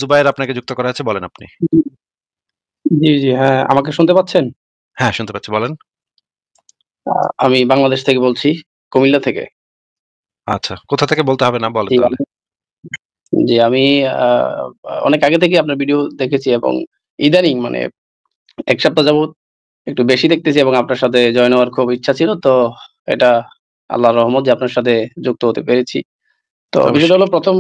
জুবায়ের আপনাকে যুক্ত করা আছে, বলেন আপনি। জি, জি, হ্যাঁ, আমাকে শুনতে পাচ্ছেন? হ্যাঁ, শুনতে পাচ্ছি, বলেন। আমি বাংলাদেশ থেকে বলছি, কুমিল্লা থেকে। আচ্ছা, কোথা থেকে বলতে হবে না, বলেন জি, তাহলে। আমি আ অনেক আগে থেকেই আপনার ভিডিও দেখেছি এবং ইদানিং মানে ১ সপ্তাহ যাবৎ একটু বেশি দেখতেছি এবং আপনার সাথে জয়েন হওয়ার খুব ইচ্ছা ছিল। তো এটা আল্লাহর রহমত যে আপনার সাথে যুক্ত হতে পেরেছি। তো বিষয়টা অবশ্যই, হলো ১ম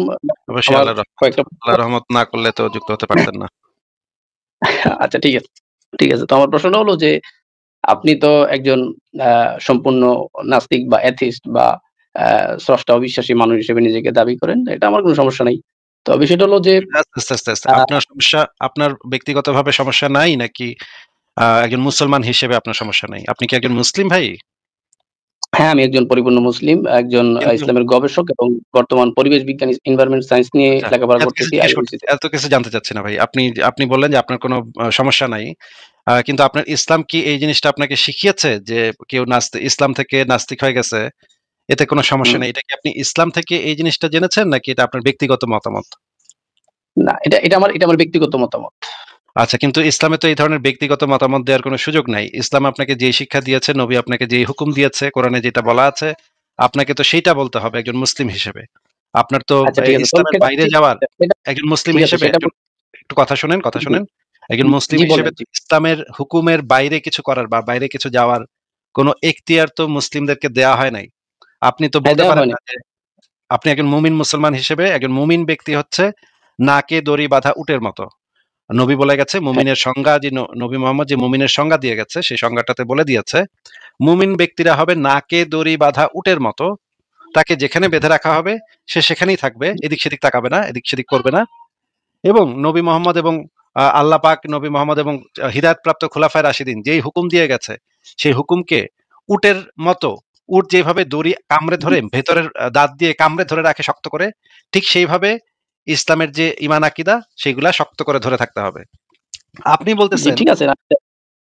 অবশ্যই আমার আল্লাহর রহমত। কয়েকটা আল্লাহর রহমত না করলে তো যুক্ত হতে পারতেন না। আচ্ছা, ঠিক আছে। ঠিক আছে। তো আমার প্রশ্নটা হলো যে আপনি তো একজন আ সম্পূর্ণ নাস্তিক বা এথিস্ট বা আ স্রষ্টা অবিশ্বাসী মানুষ হিসেবে নিজেকে দাবি করেন। এটা আমার কোনো সমস্যা নাই। তো বিষয়টা হলো যে আস্তে। আ আপনার সমস্যা, আপনার ব্যক্তিগতভাবে সমস্যা নাই নাকি একজন মুসলমান হিসেবে আপনার সমস্যা নাই? আপনি কি একজন মুসলিম ভাই? হ্যাঁ, আমি একজন পরিপূর্ণ মুসলিম, একজন কিন্তু ইসলামের গবেষক এবং বর্তমান পরিবেশ বিজ্ঞান, এনভায়রনমেন্ট সায়েন্স নিয়ে আচ্ছা, লেখাপড়া এত কিছু করতেছি জিজ্ঞেস করতে, আইইউসি তে। এত কিছু জানতে চাচ্ছি না ভাই। আপনি আপনি বললেন যে আপনার কোনো সমস্যা নাই। কিন্তু আপনার ইসলাম কি এই জিনিসটা আপনাকে শিখিয়েছে যে কেউ ইসলাম থেকে নাস্তিক হয়ে গেছে, এতে কোনো সমস্যা হুম। নেই। এটা কি আপনি ইসলাম থেকে এই জিনিসটা জেনেছেন নাকি এটা আপনার ব্যক্তিগত মতামত? না, এটা আমার ব্যক্তিগত মতামত। আচ্ছা, কিন্তু ইসলামে তো এই ধরনের ব্যক্তিগত মতামত দেওয়ার কোনো সুযোগ নাই। ইসলাম আপনাকে যেই শিক্ষা দিয়েছে, নবী আপনাকে যেই হুকুম দিয়েছে, কোরআনে যেটা বলা আছে, আপনাকে তো সেইটা বলতে হবে একজন মুসলিম হিসেবে। আপনার তো আচ্ছা, ঠিক আছে। তো ইসলামের সেটা বাইরে ঠিক যাওয়ার, আছে, সেটা একজন মুসলিম ঠিক আছে, হিসেবে সেটা একজন, একটু কথা শোনেন, কথা জি, শোনেন। একজন মুসলিম জি হিসেবে বলেন, তো জি। ইসলামের হুকুমের বাইরে কিছু করার বা বাইরে কিছু যাওয়ার কোনো এখতিয়ার তো মুসলিমদেরকে দেয়া হয় নাই। আপনি তো হ্যাঁ, বলতে দেওয়া পারেন হয়নি। না যে আপনি একজন মুমিন মুসলমান হিসেবে, একজন মুমিন ব্যক্তি হচ্ছে নাকে দড়ি বাঁধা উটের মতো। নবী বলে গেছে, হ্যাঁ, মুমিনের সংজ্ঞা যে নবী মোহাম্মদ যে মুমিনের সংজ্ঞা দিয়ে গেছে, সেই সংজ্ঞাটাতে বলে দিয়েছে, মুমিন ব্যক্তিরা হবে নাকে দড়ি বাঁধা উটের মতো। তাকে যেখানে বেঁধে রাখা হবে সে সেখানেই থাকবে, এদিক সেদিক তাকাবে না, এদিক সেদিক করবে না। এবং নবী মোহাম্মদ এবং আল্লাহ পাক নবী মোহাম্মদ এবং হিদায়াতপ্রাপ্ত খুলাফায়ে রাশিদিন যেই হুকুম দিয়ে গেছে, সেই হুকুমকে উটের মতো, উট যেভাবে দড়ি কামড়ে ধরে ভেতরের দাঁত দিয়ে কামড়ে ধরে রাখে শক্ত করে, ঠিক সেইভাবে ইসলামের যে ঈমান আকীদা সেগুলা শক্ত করে ধরে থাকতে হবে। আপনি জি, বলতেছেন, ঠিক আছে।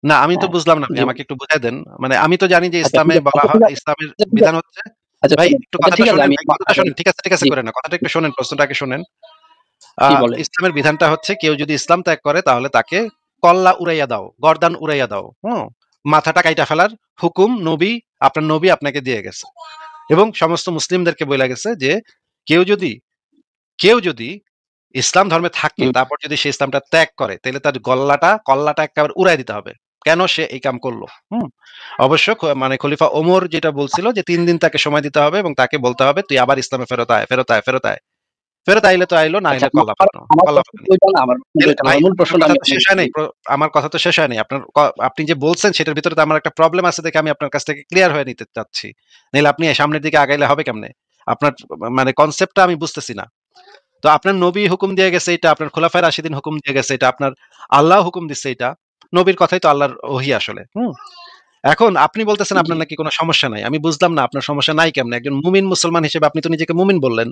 না আমি তো হ্যাঁ, বুঝলাম না ভাই, জি, আমাকে একটু বুঝায় দেন। মানে আমি তো জানি যে আচ্ছা, ঠিক ইসলামে আছে। বলা আচ্ছা, হয়, ঠিক আছে। ইসলামের আচ্ছা, ঠিক বিধান আছে। হচ্ছে, আচ্ছা, ভাই শোনেন। একটু আচ্ছা, কথাটা ঠিক আছে। শোনেন, আমি ভাই কথাটা শোনেন, ঠিক আছে জি, করে না, কথাটা একটু শোনেন, প্রশ্নটা আগে শোনেন। জি বলেন। ইসলামের বিধানটা হচ্ছে কেউ যদি ইসলাম ত্যাগ করে তাহলে তাকে কল্লা উড়াইয়া দাও, গর্দান উড়াইয়া দাও, হুম, মাথাটা কাইটা ফেলার হুকুম নবী, আপনার নবী আপনাকে দিয়ে গেছে। এবং সমস্ত মুসলিমদেরকে বলে গেছে যে কেউ যদি, কেউ যদি ইসলাম ধর্মে থাকে হুম। তারপর যদি সে ইসলামটা ত্যাগ করে তাহলে তার কল্লাটা একেবারে উড়াই দিতে হবে। কেন সে এই কাম করলো? হুম। অবশ্য মানে খলিফা ওমর যেটা বলছিল যে ৩ দিন তাকে সময় দিতে হবে এবং তাকে বলতে হবে তুই আবার ইসলামে ফেরত আয়, ফেরত আয়, ফেরত আয়। ফেরত আইলে তো আইলো, না আচ্ছা, আইলে কল্লা আমার ফালানো, আমার কল্লা প্রশ্ন ফালানি। তো ওইটা না, আমার প্রশ্ন তো তাইলে ওইটা না। ভাই আমার মূল আপনার প্রশ্নটা কথা আমি তো আপনাকে শেষ হয় নাই। বলি। আমার কথা তো শেষ হয় নাই। আপনি যে বলছেন সেটার ভিতরে তো আমার একটা প্রবলেম আছে দেখে আমি আপনার কাছ থেকে ক্লিয়ার হয়ে নিতে চাচ্ছি। নাইলে আপনি সামনের দিকে আগাইলে হবে কেমনে? আপনার মানে কনসেপ্টটা আমি বুঝতেছি না। তো আপনার নবী হুকুম দিয়ে গেছে এটা, আপনার খোলাফায়ে রাশিদিন হুকুম দিয়ে গেছে এটা, আপনার আল্লাহ হুকুম দিচ্ছে এটা। নবীর কথাই তো আল্লাহর ওহী আসলে। হুম? এখন আপনি বলতেছেন জি। আপনার নাকি কোনো সমস্যা নাই। আমি বুঝলাম না আপনার সমস্যা নাই কেমনে? একজন মুমিন মুসলমান হিসেবে আপনি তো নিজেকে মুমিন বললেন।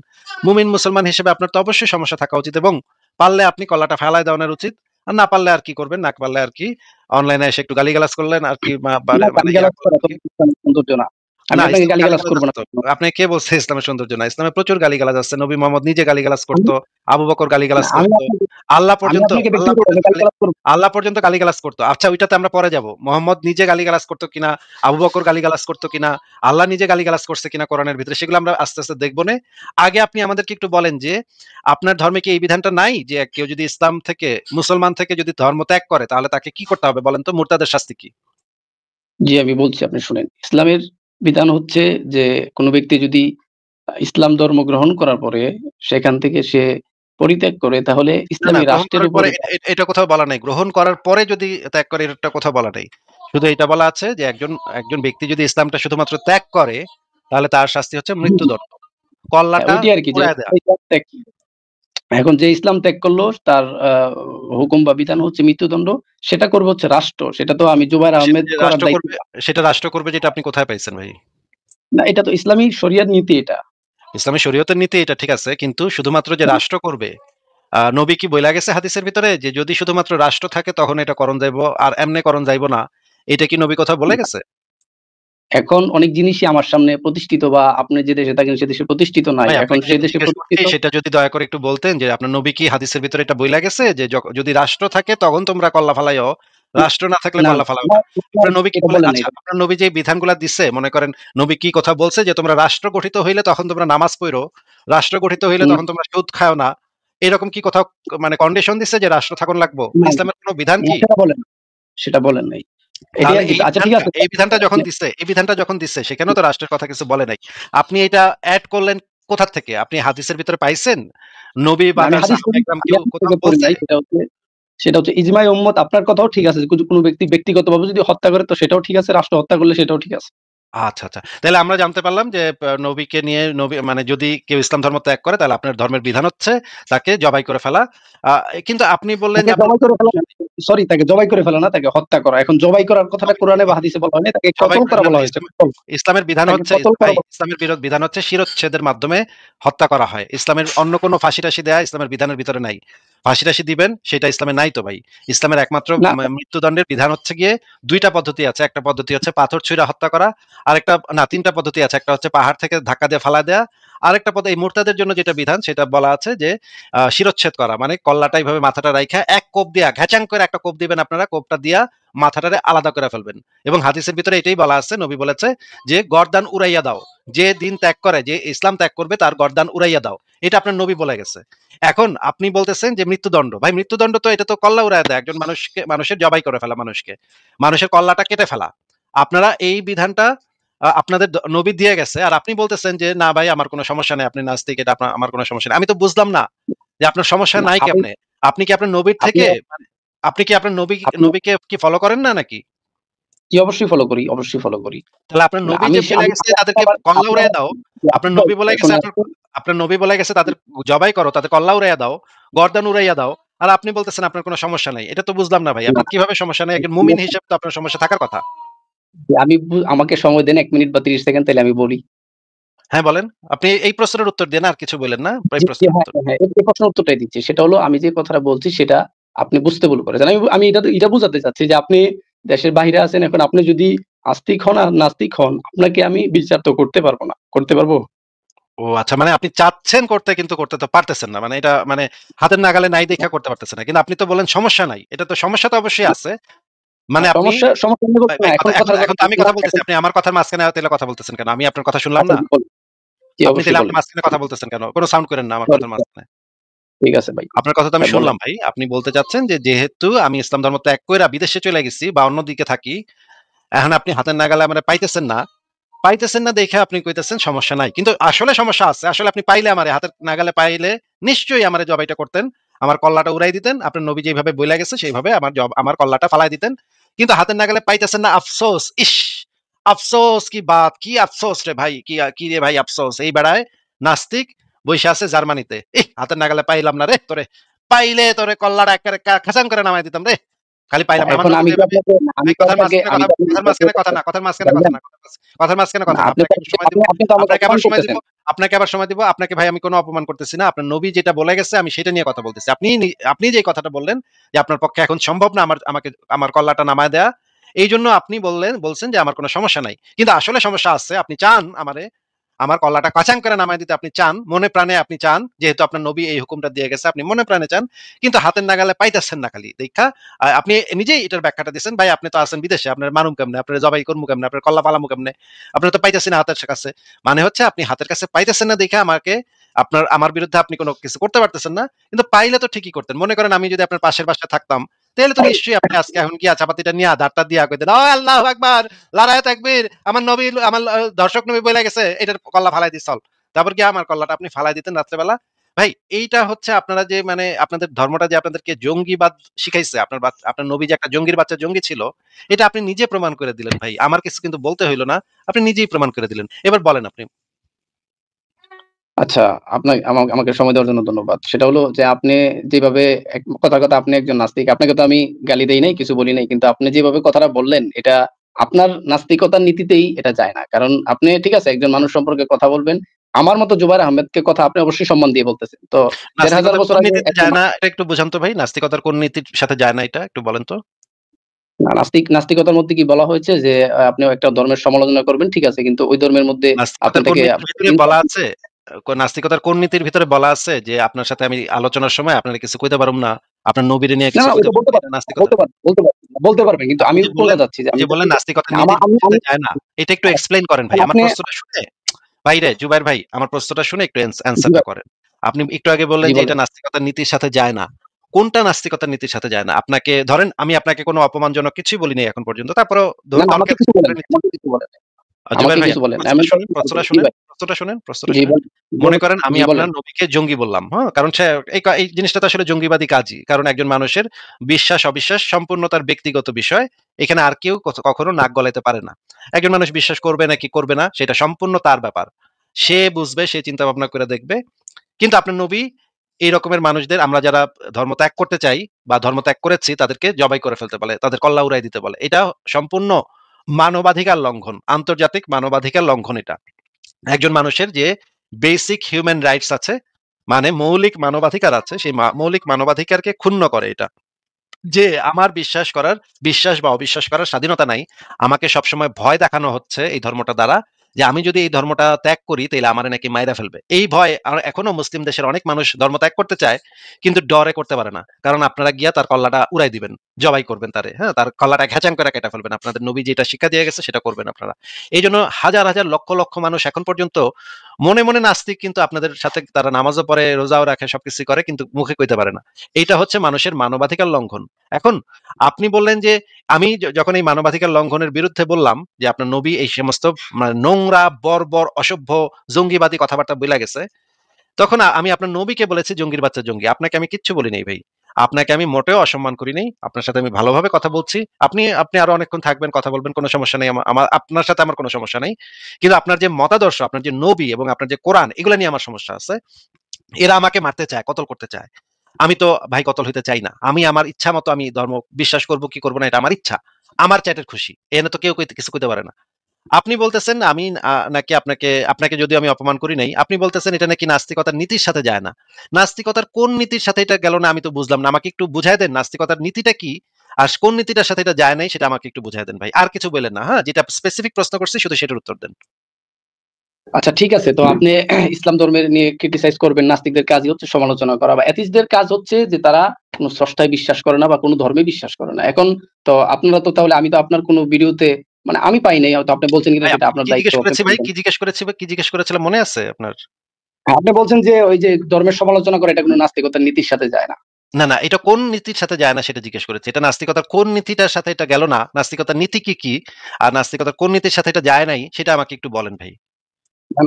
মুমিন মুসলমান হিসেবে আপনার তো অবশ্যই সমস্যা থাকা উচিত এবং পারলে আপনি কলাটা ফেলায় দেওয়ানোর উচিত। আর না পারলে আর কি করবেন? না পারলে আর কি অনলাইনে এসে একটু গালিগালাজ করলেন আর কি না, মানে ইয়া গালিগালাজ করলেন করা আর তো কি। ইসলামের সৌন্দর্য না। আমি না, আপনাকে ইসলামে গালিগালাজ গালিগালাজ করব আছে না তো। কখনো। আপনাকে কে বলছে ইসলামের সৌন্দর্য না? ইসলামে প্রচুর গালিগালাজ আছে। নবী মোহাম্মদ নিজে গালিগালাজ আমি করত। আবু বকর না, গালিগালাজ আমি করত। আপনাকে আল্লাহ আমি পর্যন্ত আপনাকে আল্লাহ ব্যক্তিগতভাবে পর্যন্ত গালি গালিগালাজ করব না। আল্লাহ পর্যন্ত গালিগালাজ করত। আচ্ছা ওইটাতে আমরা পরে যাব। মোহাম্মদ নিজে গালিগালাজ করত কিনা, আবু বকর গালিগালাজ করত কিনা, আল্লাহ নিজে গালিগালাজ করছে কিনা কোরআনের ভিতরে সেগুলো আমরা আস্তে, আস্তে দেখব নে। আগে আপনি আমাদেরকে একটু বলেন যে আপনার ধর্মে কি এই বিধানটা নাই যে কেউ যদি ইসলাম থেকে, মুসলমান থেকে যদি ধর্ম ত্যাগ করে তাহলে তাকে কি করতে হবে বলেন তো? মুরতাদের শাস্তি কি? জি, আমি বলছি, আপনি শুনেন। ইসলামের বিধান হচ্ছে যে কোন ব্যক্তি যদি ইসলাম ধর্ম গ্রহণ করার পরে সেখান থেকে সে পরিত্যাগ করে তাহলে না, না, ইসলামী গ্রহণ রাষ্ট্রের করার পরে উপরে এটা কোথাও বলা নাই। গ্রহণ করার পরে যদি ত্যাগ করে এটা কোথাও বলা নাই। শুধু এটা বলা আছে যে একজন ব্যক্তি যদি ইসলামটা শুধুমাত্র ত্যাগ করে তাহলে তার শাস্তি হচ্ছে মৃত্যুদণ্ড। হ্যাঁ, কল্লাটা ওইটাই আরকি যে উড়ায় দেয়া। ইসলাম ত্যাগ, এখন যে ইসলাম ত্যাগ করলো তার হুকুম বা বিধান হচ্ছে মৃত্যুদণ্ড। সেটা করবে হচ্ছে রাষ্ট্র। সেটা তো আমি জুবায়ের সেটা আহমেদ যে করার রাষ্ট্র দায়িত্ব করবে, না। সেটা রাষ্ট্র করবে যেটা আপনি কোথায় পাইছেন ভাই? না, এটা তো ইসলামী শরিয়ার নীতি এটা। ইসলামী শরীয়তের নীতি এটা ঠিক আছে। কিন্তু শুধুমাত্র যে রাষ্ট্র করবে, নবী কি বইলা গেছে হাদিসের ভিতরে যে যদি শুধুমাত্র রাষ্ট্র থাকে তখন এটা করণ যাইব আর এমনে করণ যাইব না। এটা কি নবী কথা বলে গেছে? এখন অনেক জিনিসই আমার সামনে প্রতিষ্ঠিত বা আপনি যে দেশে থাকেন সে দেশে প্রতিষ্ঠিত নাই। ভাই এখন আপনাকে সে যেটা দেশে জিজ্ঞেস করছি প্রতিষ্ঠিত সেটা যদি দয়া করে একটু বলতেন যে আপনার নবী কি হাদিসের ভিতরে এটা বইলা গেছে যে যদি রাষ্ট্র থাকে তখন তোমরা কল্লা ফালাইও, রাষ্ট্র না থাকলে না, কল্লা ফালাও না, না। আপনার নবী কি এটা বলে বলেন নাই। আচ্ছা আপনার নবী যে বিধানগুলা দিচ্ছে মনে করেন নবী কি কথা বলছে যে তোমরা রাষ্ট্র গঠিত হইলে তখন তোমরা নামাজ পড়ো, রাষ্ট্র গঠিত হইলে না, তখন তোমরা সুদ খাও না। এরকম কি কোথাও মানে কন্ডিশন দিচ্ছে যে রাষ্ট্র থাকুন লাগবো? না, ইসলামের কোন বিধান না, কি? সেটা বলেন নাই। এটাই তাহলে আরকি। আচ্ছা ঠিক আছে। এই বিধানটা যখন দিচ্ছে সেখানেও তো রাষ্ট্রের কথা কিছু বলে নাই। আপনি এটা এড করলেন কোথা থেকে? আপনি হাদিসের ভিতরে পাইছেন? নবী বা না, আমি তার হাদিস সাহাবা পড়ি, ইকরাম আমি কেউ হাদিস কোথাও থেকে পড়ি বলছে? নাই। সেটা হচ্ছে ইজমাই উম্মত। আপনার কথাও ঠিক আছে। কোন ব্যক্তি ব্যক্তিগতভাবে যদি হত্যা করে তো সেটাও ঠিক আছে। রাষ্ট্র হত্যা করলে সেটাও ঠিক আছে। আচ্ছা, আচ্ছা। তাইলে আমরা জানতে পারলাম যে নবীকে নিয়ে মানে যদি কেউ ইসলাম ধর্ম ত্যাগ করে তাহলে আপনার ধর্মের বিধান হচ্ছে তাকে জবাই করে ফেলা। আ কিন্তু আপনি বললেন তাকে যে আপনার জবাই করে ফেলা না, সরি, তাকে জবাই করে ফেলা না, তাকে হত্যা করা। এখন জবাই করার কথাটা জবাই কোরআনে বা হাদিসে বলা হয় নাই। তাকে জবাই কতল করে করা না, বলা না হয়েছে। কতল। ইসলামের বিধান তাকে হচ্ছে কতল করা ভাই ইসলামের বিধান হচ্ছে শিরচ্ছেদের মাধ্যমে হত্যা করা হয়। ইসলামের অন্য কোনো ফাঁসি-টাসি দেয়া ইসলামের বিধানের ভিতরে নাই। ফাঁসি-টাসি দিবেন সেটা ইসলামে নাই তো ভাই। ইসলামের একমাত্র না, মৃত্যুদণ্ডের বিধান হচ্ছে গিয়ে ২ টা পদ্ধতি আছে। একটা পদ্ধতি হচ্ছে পাথর ছুঁইড়া হত্যা করা। আরেকটা না ৩ টা পদ্ধতি আছে। একটা হচ্ছে পাহাড় থেকে ধাক্কা দিয়ে ফালায় দেয়া। আরেকটা এই মুরতাদের জন্য যেটা বিধান সেটা বলা আছে যে শিরচ্ছেদ করা। মানে কল্লাটা এভাবে মাথাটা রাইখা এক কোপ দিয়া ঘ্যাচাং করে একটা কোপ দিবেন আপনারা। কোপটা দিয়া মাথাটারে আলাদা করে ফেলবেন। এবং হাদিসের ভিতরে এটাই বলা আছে, নবী বলেছে যে গর্দান উড়াইয়া দাও। যে দিন ত্যাগ করে, যে ইসলাম ত্যাগ করবে তার গর্দান উড়াইয়া দাও। এটা আপনার নবী বলে গেছে। এখন আপনি বলতেছেন যে মৃত্যুদণ্ড। ভাই মৃত্যুদণ্ড তো এটা তো কল্লা উড়াইয়া দেয়। একজন মানুষের জবাই করে ফেলা মানুষকে। মানুষের কল্লাটা কেটে ফেলা। আপনারা এই বিধানটা আপনাদের নবী দিয়ে গেছে। আর আপনি বলতেছেন যে না ভাই আমার কোনো সমস্যা নাই। আপনি নাস্তিক এটা আমার কোনো সমস্যা নাই। আমি তো বুঝলাম না যে আপনার সমস্যা না, নাই কেমনে? আপনি কি আপনার নবীর আপনি থেকে আপনি কি আপনার আপনি নবীকে কি ফলো করেন না নাকি? জি, অবশ্যই ফলো করি, অবশ্যই ফলো করি। তাহলে আপনার না, নবী আমি যে সে বইলা আমি গেছে আমি তাদেরকে আবার কল্লা আমি উড়াইয়া আবার দাও। আপনার ভাই, নবী বলে গেছে শুনেন একটু। আপনার নবী বলে গেছে তাদের জবাই করো, তাদের কল্লা উড়াইয়া দাও, গর্দান উড়াইয়া দাও। আর আপনি বলতেছেন আপনার কোনো সমস্যা নাই। এটা তো বুঝলাম না ভাই। না, আপনার কিভাবে সমস্যা নাই? একজন ঠিক মুমিন আছে। হিসেবে তো আপনার সমস্যা থাকার কথা। আমি আমাকে সময় দেন ১ মিনিট বা ৩০ সেকেন্ড, তাইলে আমি বলি। হ্যাঁ, বলেন। আপনি এই প্রশ্নের উত্তর দেন আর কিছু বইলেন না। এই জি, জি, প্রশ্নের হ্যাঁ, উত্তর। হ্যাঁ, এই প্রশ্নের উত্তরটাই দিচ্ছি। সেটা হলো আমি যে কথাটা বলছি সেটা আপনি বুঝতে ভুল করেছেন। আমি আমি এটা বুঝাতে চাচ্ছি যে আপনি দেশের বাহিরে আছেন। এখন আপনি যদি আস্তিক হন আর নাস্তিক হন, আপনাকে আমি বিচার তো করতে পারব না। করতে পারবো? ও আচ্ছা মানে আপনি চাচ্ছেন করতে কিন্তু করতে তো পারতেছেন না। মানে এটা মানে হাতের নাগালে নাই দেইখা করতে পারতেছেন না। কিন্তু আপনি তো বললেন সমস্যা নাই। এটা তো সমস্যা তো অবশ্যই না, আছে। না, মানে আপনি সমস্যা নিয়ে ভাই বলছি না। ভাই এখন এখন কথার কথা এখন তো আমি বলছি না। কথা বলতেছি। এখন আপনি আমার কথার মাঝখানে তাইলে কথা বলতেছেন কেন? আমি আপনার কথা শুনলাম আচ্ছা, না? জি, বলুন। জি, আপনি অবশ্যই তাইলে আপনার বলেন। মাঝখানে কথা বলতেছেন কেন? কোন সাউন্ড কইরেন না আমার সরি, কথার মাঝখানে। ঠিক আছে ভাই। আপনার কথা তো আমি হ্যাঁ, বলেন। শুনলাম ভাই। আপনি বলতে চাচ্ছেন যে যেহেতু আমি ইসলাম ধর্ম ত্যাগ কইরা বিদেশে চইলা গেছি বা অন্যদিকে থাকি, এখন আপনি হাতের নাগালে আমারে পাইতেছেন না। পাইতেছেন না দেখে আপনি কইতেছেন সমস্যা নাই। কিন্তু আসলে সমস্যা আছে। আসলে আপনি পাইলে আমারে হাতের নাগালে পাইলে নিশ্চয়ই আমারে জবাইটা করতেন। আমার কল্লাটা উড়াই দিতেন। আপনার নবী যেভাবে বইলা গেছে সেইভাবে আমার কল্লাটা ফালায় দিতেন। কিন্তু হাতের নাগালে পাইতেছেন না আফসোস! ইস! আফসোস কি বাত! কি আফসোস রে ভাই! কি রে ভাই আফসোস! এই বেড়ায় নাস্তিক বইসা আছে জার্মানিতে। হাতের নাগালে পাইলাম না রে তোরে। পাইলে তোরে কল্লাটা এক্কারে খাচাং করে নামায় দিতাম রে। খালি পাইলাম না। আমার এখন নবী আমি কি যেভাবে আপনাকে ভাই আমি কি কথার মাঝখানে কথা না, কথার মাঝখানে কথা ভাইজান, না। কথার মাঝখানে না, কথা না। আপনি তো আপনি তো আমাকে অপমান করতেছেন। আপনাকে আবার সময় দিব। আপনাকে ভাই আমি কোনো অপমান করতেছি না। আপনার নবী যেটা বলে গেছে আমি সেটা নিয়ে কথা বলতেছি। আপনি যে কথাটা বললেন যে আপনার পক্ষে এখন সম্ভব না আমার কল্লাটা নামায় দেয়া। এইজন্য আপনি বলছেন যে আমার কোনো সমস্যা নাই। কিন্তু আসলে সমস্যা আছে। আপনি চান আমার কল্লাটা কাচাং করে নামায় দিতে আপনি চান। মনে প্রাণে আপনি চান। যেহেতু আপনার নবী এই হুকুমটা দিয়ে গেছে আপনি মনে প্রাণে চান। কিন্তু হাতের নাগালে পাইতেছেন না খালি। দেইখা আপনি নিজেই এটার ব্যাখ্যাটা দিছেন। ভাই আপনি তো আছেন বিদেশে। আপনার মারুম কেমনে? আপনার জবাই করমু কেমনে? আপনার কল্লা ফালামু কেমনে? আপনারা তো পাইতেছেন না হাতের কাছে। মানে হচ্ছে আপনি হাতের কাছে পাইতেছেন না দেইখা আমার বিরুদ্ধে আপনি কোনো কিছু করতে পারতেছেন না। কিন্তু পাইলে তো ঠিকই করতেন। মনে করেন আমি যদি আপনার পাশের বাসায় থাকতাম, তাহলে তো নিশ্চয়ই আপনি আজকে এখন গিয়া চাপাতিটা নিয়া দাঁতটা দিয়া কইতেন, "ও আল্লাহু আকবার! নারায়ে তাকবীর! আমার নবী আমার দর্শক নবী বইলা গেছে, এটার কল্লা ফালাই দিস চল।" তারপর গিয়ে আমার কল্লাটা আপনি ফালাই দিতেন রাত্রেবেলা। ভাই এইটা হচ্ছে আপনারা যে মানে আপনাদের ধর্মটা যে আপনাদেরকে জঙ্গিবাদ শিখাইছে, আপনার নবী যে একটা জঙ্গির বাচ্চা জঙ্গি ছিল, এটা আপনি নিজে প্রমাণ করে দিলেন ভাই। আমার কিছু কিন্তু বলতে হইল না। আপনি নিজেই প্রমাণ করে দিলেন। এবার বলেন আপনি। আচ্ছা, আমাকে সময় দেওয়ার জন্য ধন্যবাদ। সেটা হলো যে আপনি যেভাবে কথার কথা, আপনি একজন নাস্তিক। আপনাকে তো আমি গালি দেই নাই, কিছু বলি নাই। কিন্তু আপনি যেভাবে কথাটা বললেন, এটা আপনার নাস্তিকতার নীতিতেই এটা যায় না। কারণ আপনি ঠিক আছে একজন মানুষ সম্পর্কে কথা বলবেন। আমার মতো জুবায়ের আহমেদকে কথা আপনি অবশ্যই সম্মান দিয়ে বলতেছেন। তো ১,৫০০ নাস্তিকতার বছর কোন আগে নীতিতে একজন যায় না এটা একটু বোঝান তো ভাই? নাস্তিকতার কোন নীতির সাথে যায় না এটা একটু বলেন তো? নাস্তিকতার মধ্যে কি বলা হয়েছে যে আপনিও একটা ধর্মের সমালোচনা করবেন, ঠিক আছে। কিন্তু ওই ধর্মের মধ্যে নাস্তিকতার কোন আপনাদেরকে নীতির ভিতরে বলা আছে? নাস্তিকতার কোন নীতির ভিতরে বলা আছে যে আপনার সাথে আমি আলোচনার সময় আপনারে কিছু কইতে পারুম না, আপনার নবীরে নিয়ে না, কিছু না, কইতে ওইটা পারুম বলতে না, এটা পারবেন, নাস্তিকতা। বলতে পারবেন। কিন্তু আপনি আমি যে কোনটা বললেন, চাচ্ছি যে আপনি আমি যে বললেন চাচ্ছি যে নাস্তিকতার আমার নীতির আমি আমি সাথে যায় না। এটা একটু হ্যাঁ, এক্সপ্লেইন করেন ভাই। এখন আমার আপনি প্রশ্নটা শুনে ভাইরে জুবায়ের ভাই, আমার প্রশ্নটা শুনে একটু জি অ্যান্সারটা ভাই, করেন। আপনি একটু আগে বললেন জি যে বলেন। এটা নাস্তিকতার নীতির সাথে যায় না। কোনটা নাস্তিকতার নীতির সাথে যায় না? আপনাকে ধরেন আমি আপনাকে কোনো অপমানজনক কিছুই বলি নাই এখন পর্যন্ত। তারপরেও না, ধরুন না, আমাকে তর্কের কিছু বলেন ধরে নাই, নিচ্ছি। জুবায়ের আমাকে ভাই কিছু আপনি বলেন নাই। আমি প্রশ্নটা শুনেন, প্রশ্নটা জি শুনেন, ভাই, প্রশ্নটা শুনেন, প্রশ্নটা জি শুনেন। বলেন, মনে করেন আমি জি বলেন। আপনার নবীকে জঙ্গি বললাম, হ্যাঁ? কারণ সে এই জিনিসটা তো আসলে জঙ্গিবাদী কাজই। কারণ একজন মানুষের বিশ্বাস-অবিশ্বাস সম্পূর্ণ তার ব্যক্তিগত বিষয়। এখানে আর কেউ কখনো নাক গলাইতে পারে না। একজন মানুষ বিশ্বাস করবে নাকি করবে না সেটা সম্পূর্ণ তার ব্যাপার। সে বুঝবে, সে চিন্তা ভাবনা করে দেখবে। কিন্তু আপনার নবী এই রকমের মানুষদের আমরা যারা ধর্ম ত্যাগ করতে চাই বা ধর্ম ত্যাগ করেছি তাদেরকে জবাই করে ফেলতে বলে, তাদের কল্লা উড়াই দিতে বলে। এটা সম্পূর্ণ মানবাধিকার লঙ্ঘন, আন্তর্জাতিক মানবাধিকার লঙ্ঘন এটা। একজন মানুষের যে বেসিক হিউম্যান রাইটস আছে, মানে মৌলিক মানবাধিকার আছে, সেই মৌলিক মানবাধিকারকে ক্ষুণ্ণ করে এটা। যে আমার বিশ্বাস বা অবিশ্বাস করার স্বাধীনতা নাই। আমাকে সবসময় ভয় দেখানো হচ্ছে এই ধর্মটা দ্বারা যে আমি যদি এই ধর্মটা ত্যাগ করি তাইলে আমারে নাকি মাইরা ফেলবে। এই ভয় এখনো মুসলিম দেশের অনেক মানুষ ধর্ম ত্যাগ করতে চায় কিন্তু ডরে করতে পারে না। কারণ আপনারা গিয়া তার কল্লাটা উড়াই দিবেন। জবাই করবেন তারে। হ্যাঁ? তার কল্লাটা ঘ্যাচাং করে কেটে ফেলবেন। আপনাদের নবী যেটা শিক্ষা দিয়ে গেছে সেটা করবেন আপনারা। এইজন্য হাজার লক্ষ মানুষ এখন পর্যন্ত মনে নাস্তিক কিন্তু আপনাদের সাথে তারা নামাজও পড়ে, রোজাও রাখে, সবকিছুই করে কিন্তু মুখে কইতে পারে না। এইটা হচ্ছে মানুষের মানবাধিকার লঙ্ঘন। এখন আপনি বললেন যে আমি যখন এই মানবাধিকার লঙ্ঘনের বিরুদ্ধে বললাম যে আপনার নবী এই সমস্ত মানে নোংরা, বর্বর, অসভ্য, জঙ্গিবাদী কথাবার্তা বইলা গেছে, তখন আমি আপনার নবীকে বলেছি জঙ্গির বাচ্চা জঙ্গি। আপনাকে আমি কিচ্ছু বলি নাই ভাই। আপনাকে আমি মোটেও অসম্মান করি নাই। আপনার সাথে আমি ভালোভাবে কথা বলছি। আপনি আরো অনেকক্ষণ থাকবেন, কথা বলবেন, কোনো সমস্যা নেই। আপনার সাথে আমার কোনো সমস্যা নাই। কিন্তু আপনার যে মতাদর্শ, আপনার যে নবী এবং আপনার যে কোরআন এগুলা নিয়ে আমার সমস্যা আছে। এরা আমাকে মারতে চায়, কতল করতে চায়। আমি তো ভাই কতল হইতে চাই না। আমি আমার ইচ্ছা মতো আমি ধর্ম বিশ্বাস করব কি করব না এটা আমার ইচ্ছা। আমার চ্যাটের খুশি। এখানে তো কেউ কিছু কইতে পারে না। আপনি বলতেছেন আমি নাকি আপনাকে যদিও আমি অপমান করি নাই। আপনি বলতেছেন এটা নাকি নাস্তিকতার নীতির সাথে যায় না। নাস্তিকতার কোন নীতির সাথে এটা গেল না আমি তো বুঝলাম না। আমাকে একটু বুঝায় দেন নাস্তিকতার নীতিটা কি? আর কোন নীতিটার সাথে এটা যায় নাই সেটা আমাকে একটু বুঝায় দেন ভাই। আর কিছু বইলেন না, হ্যাঁ? যেটা স্পেসিফিক প্রশ্ন করছি শুধু সেটার উত্তর দেন। আচ্ছা, ঠিক আছে। তো আপনি ইসলাম ধর্মের নিয়ে ক্রিটিসাইজ করবেন। নাস্তিকদের কাজই হচ্ছে সমালোচনা করা, বা এথিস্টদের কাজ হচ্ছে যে তারা কোন স্রষ্টায় বিশ্বাস করে না বা কোন ধর্মে বিশ্বাস করে না। এখন তো আপনারা তো তাহলে আমি তো আপনার কোন ভিডিওতে মানে আমি পাই নাই, হয়তো আপনি বলছেন কিনা ভাই সেটা আপনাকে আপনার কি দায়িত্ব, জিজ্ঞেস আপনি করেছি ভাই? বলবেন। কি জিজ্ঞেস করেছিলাম মনে আছে আপনার? হ্যাঁ, আপনি বলছেন যে ওই যে ধর্মের সমালোচনা করে এটা কোন নাস্তিকতার নীতির সাথে যায় না। না, এটা কোন নীতির সাথে যায় না সেটা জিজ্ঞেস করেছি। এটা নাস্তিকতার কোন নীতিটার সাথে এটা গেল না? নাস্তিকতার নীতি কি? আর নাস্তিকতার কোন নীতির সাথে এটা যায় নাই সেটা আমাকে একটু বলেন ভাই।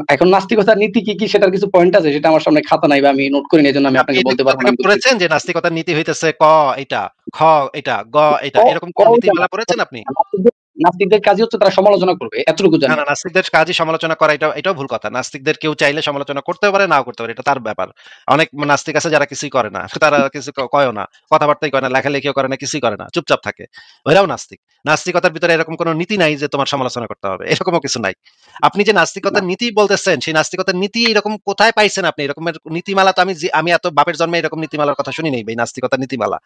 এখন নাস্তিকতার নীতি কি সেটার কিছু পয়েন্ট আছে, সেটা আমার সামনে খাতা নাই বা আমি নোট করিনি, এজন্য আমি আপনি আপনাকে এই বলতে পারব নীতিগুলো না থেকে আমি দুঃখিত। পড়েছেন যে নাস্তিকতার নীতি হইতেছে এটা, খ এটা, গ ক এটা। এরকম ক কোন ওইটা না। নীতিমালা পড়েছেন আপনি? নাস্তিকদের কাজই হচ্ছে তারা সমালোচনা করবে। এতটুকু জানি আমি। নাস্তিকদের কাজই সমালোচনা করা এটাও ভুল কথা। নাস্তিকদের কেউ চাইলে সমালোচনা করতেও পারে, নাও করতে পারে। এটা তার ব্যাপার। অনেক নাস্তিক আছে যারা কিছুই করে না। তারা কিছু কয়ও না। কথাবার্তাই কয় না, লেখালেখিও করে না, কিছুই করে না। চুপচাপ থাকে। ওরাও নাস্তিক। নাস্তিকতার ভিতরে এরকম কোন নীতি নাই যে তোমার সমালোচনা করতে হবে। এরকমও কিছু নাই। আপনি যে না, নাস্তিকতার নীতি বলতেছেন, সেই নাস্তিকতার নীতি এরকম কোথায় পাইছেন আপনি? এরকমের নীতিমালা তো আমি এত বাপের জন্মে এরকম নীতিমালার কথা শুনি নাই ভাই, নাস্তিকতার নীতিমালা।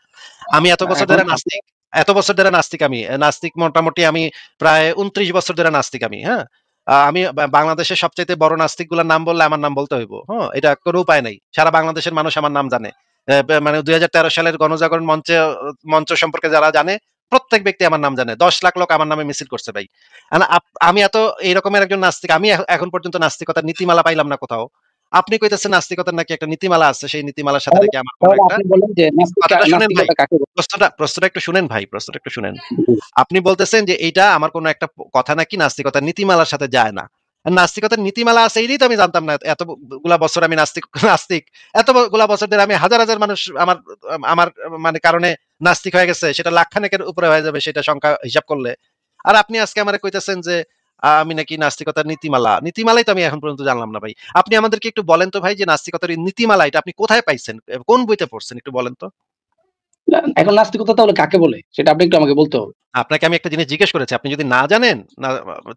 আমি এত বছর এখন ধরে নাস্তিক। এত বছর ধরে নাস্তিক আমি। নাস্তিক মোটামুটি আমি প্রায় ২৯ বছর ধরে নাস্তিক আমি, হ্যাঁ? আমি বাংলাদেশের সবচাইতে বড় নাস্তিকগুলার নাম বললে আমার নাম বলতে হইব। হ্যাঁ? এটা কোন উপায় নাই। সারা বাংলাদেশের মানুষ আমার নাম জানে। মানে ২০১৩ সালের গণজাগরণ মঞ্চ সম্পর্কে যারা জানে, প্রত্যেক ব্যক্তি আমার নাম জানে। ১০ লাখ লোক আমার নামে মিছিল করছে ভাই। আমি এত এই রকমের একজন নাস্তিক, আমি এখন পর্যন্ত নাস্তিকতার নীতিমালা পাইলাম না কোথাও। আপনি কইতেছেন নাস্তিকতার নাকি একটা নীতিমালা আছে, সেই নীতিমালার সাথে তাহলে নাকি আমার কোন তাহলে একটা আপনি বলেন যে কথাটা শুনেন ভাই। নাস্তিকতা কাকে বলে? প্রশ্নটা একটু শুনেন ভাই, প্রশ্নটা একটু শুনেন। আপনি বলতেছেন যে এইটা আমার কোন একটা কথা নাকি নাস্তিকতার নীতিমালার সাথে যায় না। আর নাস্তিকতার নীতিমালা আছে এইটাই তো আমি জানতাম না। এতগুলা বছর আমি নাস্তিক। এতগুলা বছর ধরে আমি হাজার মানুষ আমার আমার মানে কারণে নাস্তিক হয়ে গেছে। সেটা লাখখানেকের উপরে হয়ে যাবে সেটা সংখ্যা হিসাব করলে। আর আপনি আজকে আমারে কইতেছেন যে আমি নাকি নাস্তিকতার নীতিমালাই তো আমি এখন পর্যন্ত জানলাম না ভাই। আপনি আমাদেরকে একটু বলেন তো ভাই যে নাস্তিকতার এই নীতিমালা এটা আপনি কোথায় পাইছেন? কোন বইতে পড়ছেন একটু বলেন তো? এখন নাস্তিকতা তাহলে কাকে বলে? সেটা আপনি একটু আমাকে বলতে হবে। আপনাকে আমি একটা জিনিস জিজ্ঞেস করেছি। আপনি যদি না জানেন,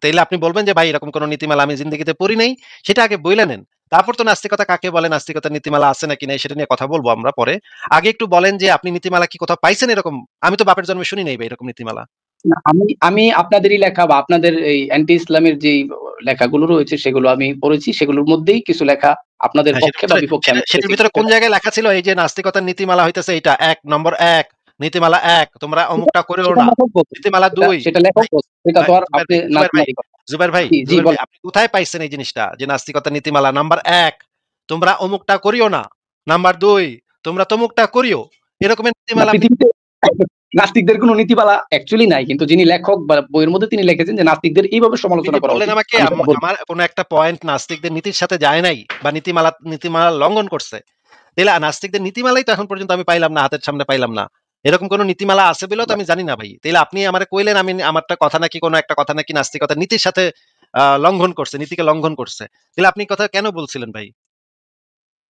তাইলে আপনি বলবেন যে, "ভাই এরকম কোন নীতিমালা আমি জিন্দেগিতে পড়ি নাই।" সেটা আগে বইলা নেন। তারপর তো নাস্তিকতা কাকে বলে, নাস্তিকতার নীতিমালা আছে নাকি নাই সেটা নিয়ে কথা বলবো আমরা পরে। আগে একটু বলেন যে আপনি নীতিমালা কি কোথাও পাইছেন এরকম? আমি তো বাপের জন্মে শুনি নাই ভাই এরকম নীতিমালা। না, আমি আপনাদেরই লেখা বা আপনাদের এই অ্যান্টি ইসলামের যেই লেখাগুলো রয়েছে সেগুলো আমি পড়েছি। সেগুলোর মধ্যেই কিছু লেখা আপনাদের হ্যাঁ, পক্ষে বা বিপক্ষে আমি সেটার দেখেছি। ভিতরে কোন জায়গায় লেখা ছিল এই যে নাস্তিকতার নীতিমালা হইতেছে এইটা ১ নম্বর ১ নীতিমালা ১ তোমরা সেটা অমুকটা করিও সেটা না। লেখক বলছে। নীতিমালা সেটা ২ সেটা লেখক ভাই, বলছে। সেটা তো আর আপনি জুবাইর ভাই, নাতি-নাতি কথা। জি, জি জুবাইর ভাই বলেন। আপনি কোথায় পাইছেন এই জিনিসটা? যে নাস্তিকতার নীতিমালা নাম্বার ১ তোমরা অমুকটা করিও না। নাম্বার ২ তোমরা তমুকটা করিও। এরকমের না নীতিমালা আপনি পৃথিবীতে নাস্তিকদের কোন নীতিমালা অ্যাকচুয়ালি নাই। কিন্তু যিনি লেখক বা বইয়ের মধ্যে তিনি লিখেছেন যে নাস্তিকদের এইভাবে আপনি সমালোচনা যে করা বললেন উচিত। আমাকে আমি সেটা বলব। আমার কোন একটা পয়েন্ট নাস্তিকদের নীতির সাথে যায় নাই বা নীতিমালা লঙ্ঘন করছে। তাইলে নাস্তিকদের নীতিমালাই তো এখন পর্যন্ত আমি পাইলাম না, হাতের সামনে পাইলাম না। এরকম কোন নীতিমালা আছে বলেও তো আমি জানি না ভাই। তাইলে আপনি আমারে কইলেন আমি আমারটা কথা নাকি কোন একটা কথা নাকি নাস্তিকতার নীতির সাথে লঙ্ঘন করছে, নীতিকে লঙ্ঘন করছে। তাইলে আপনি কথা কেন বলছিলেন ভাই?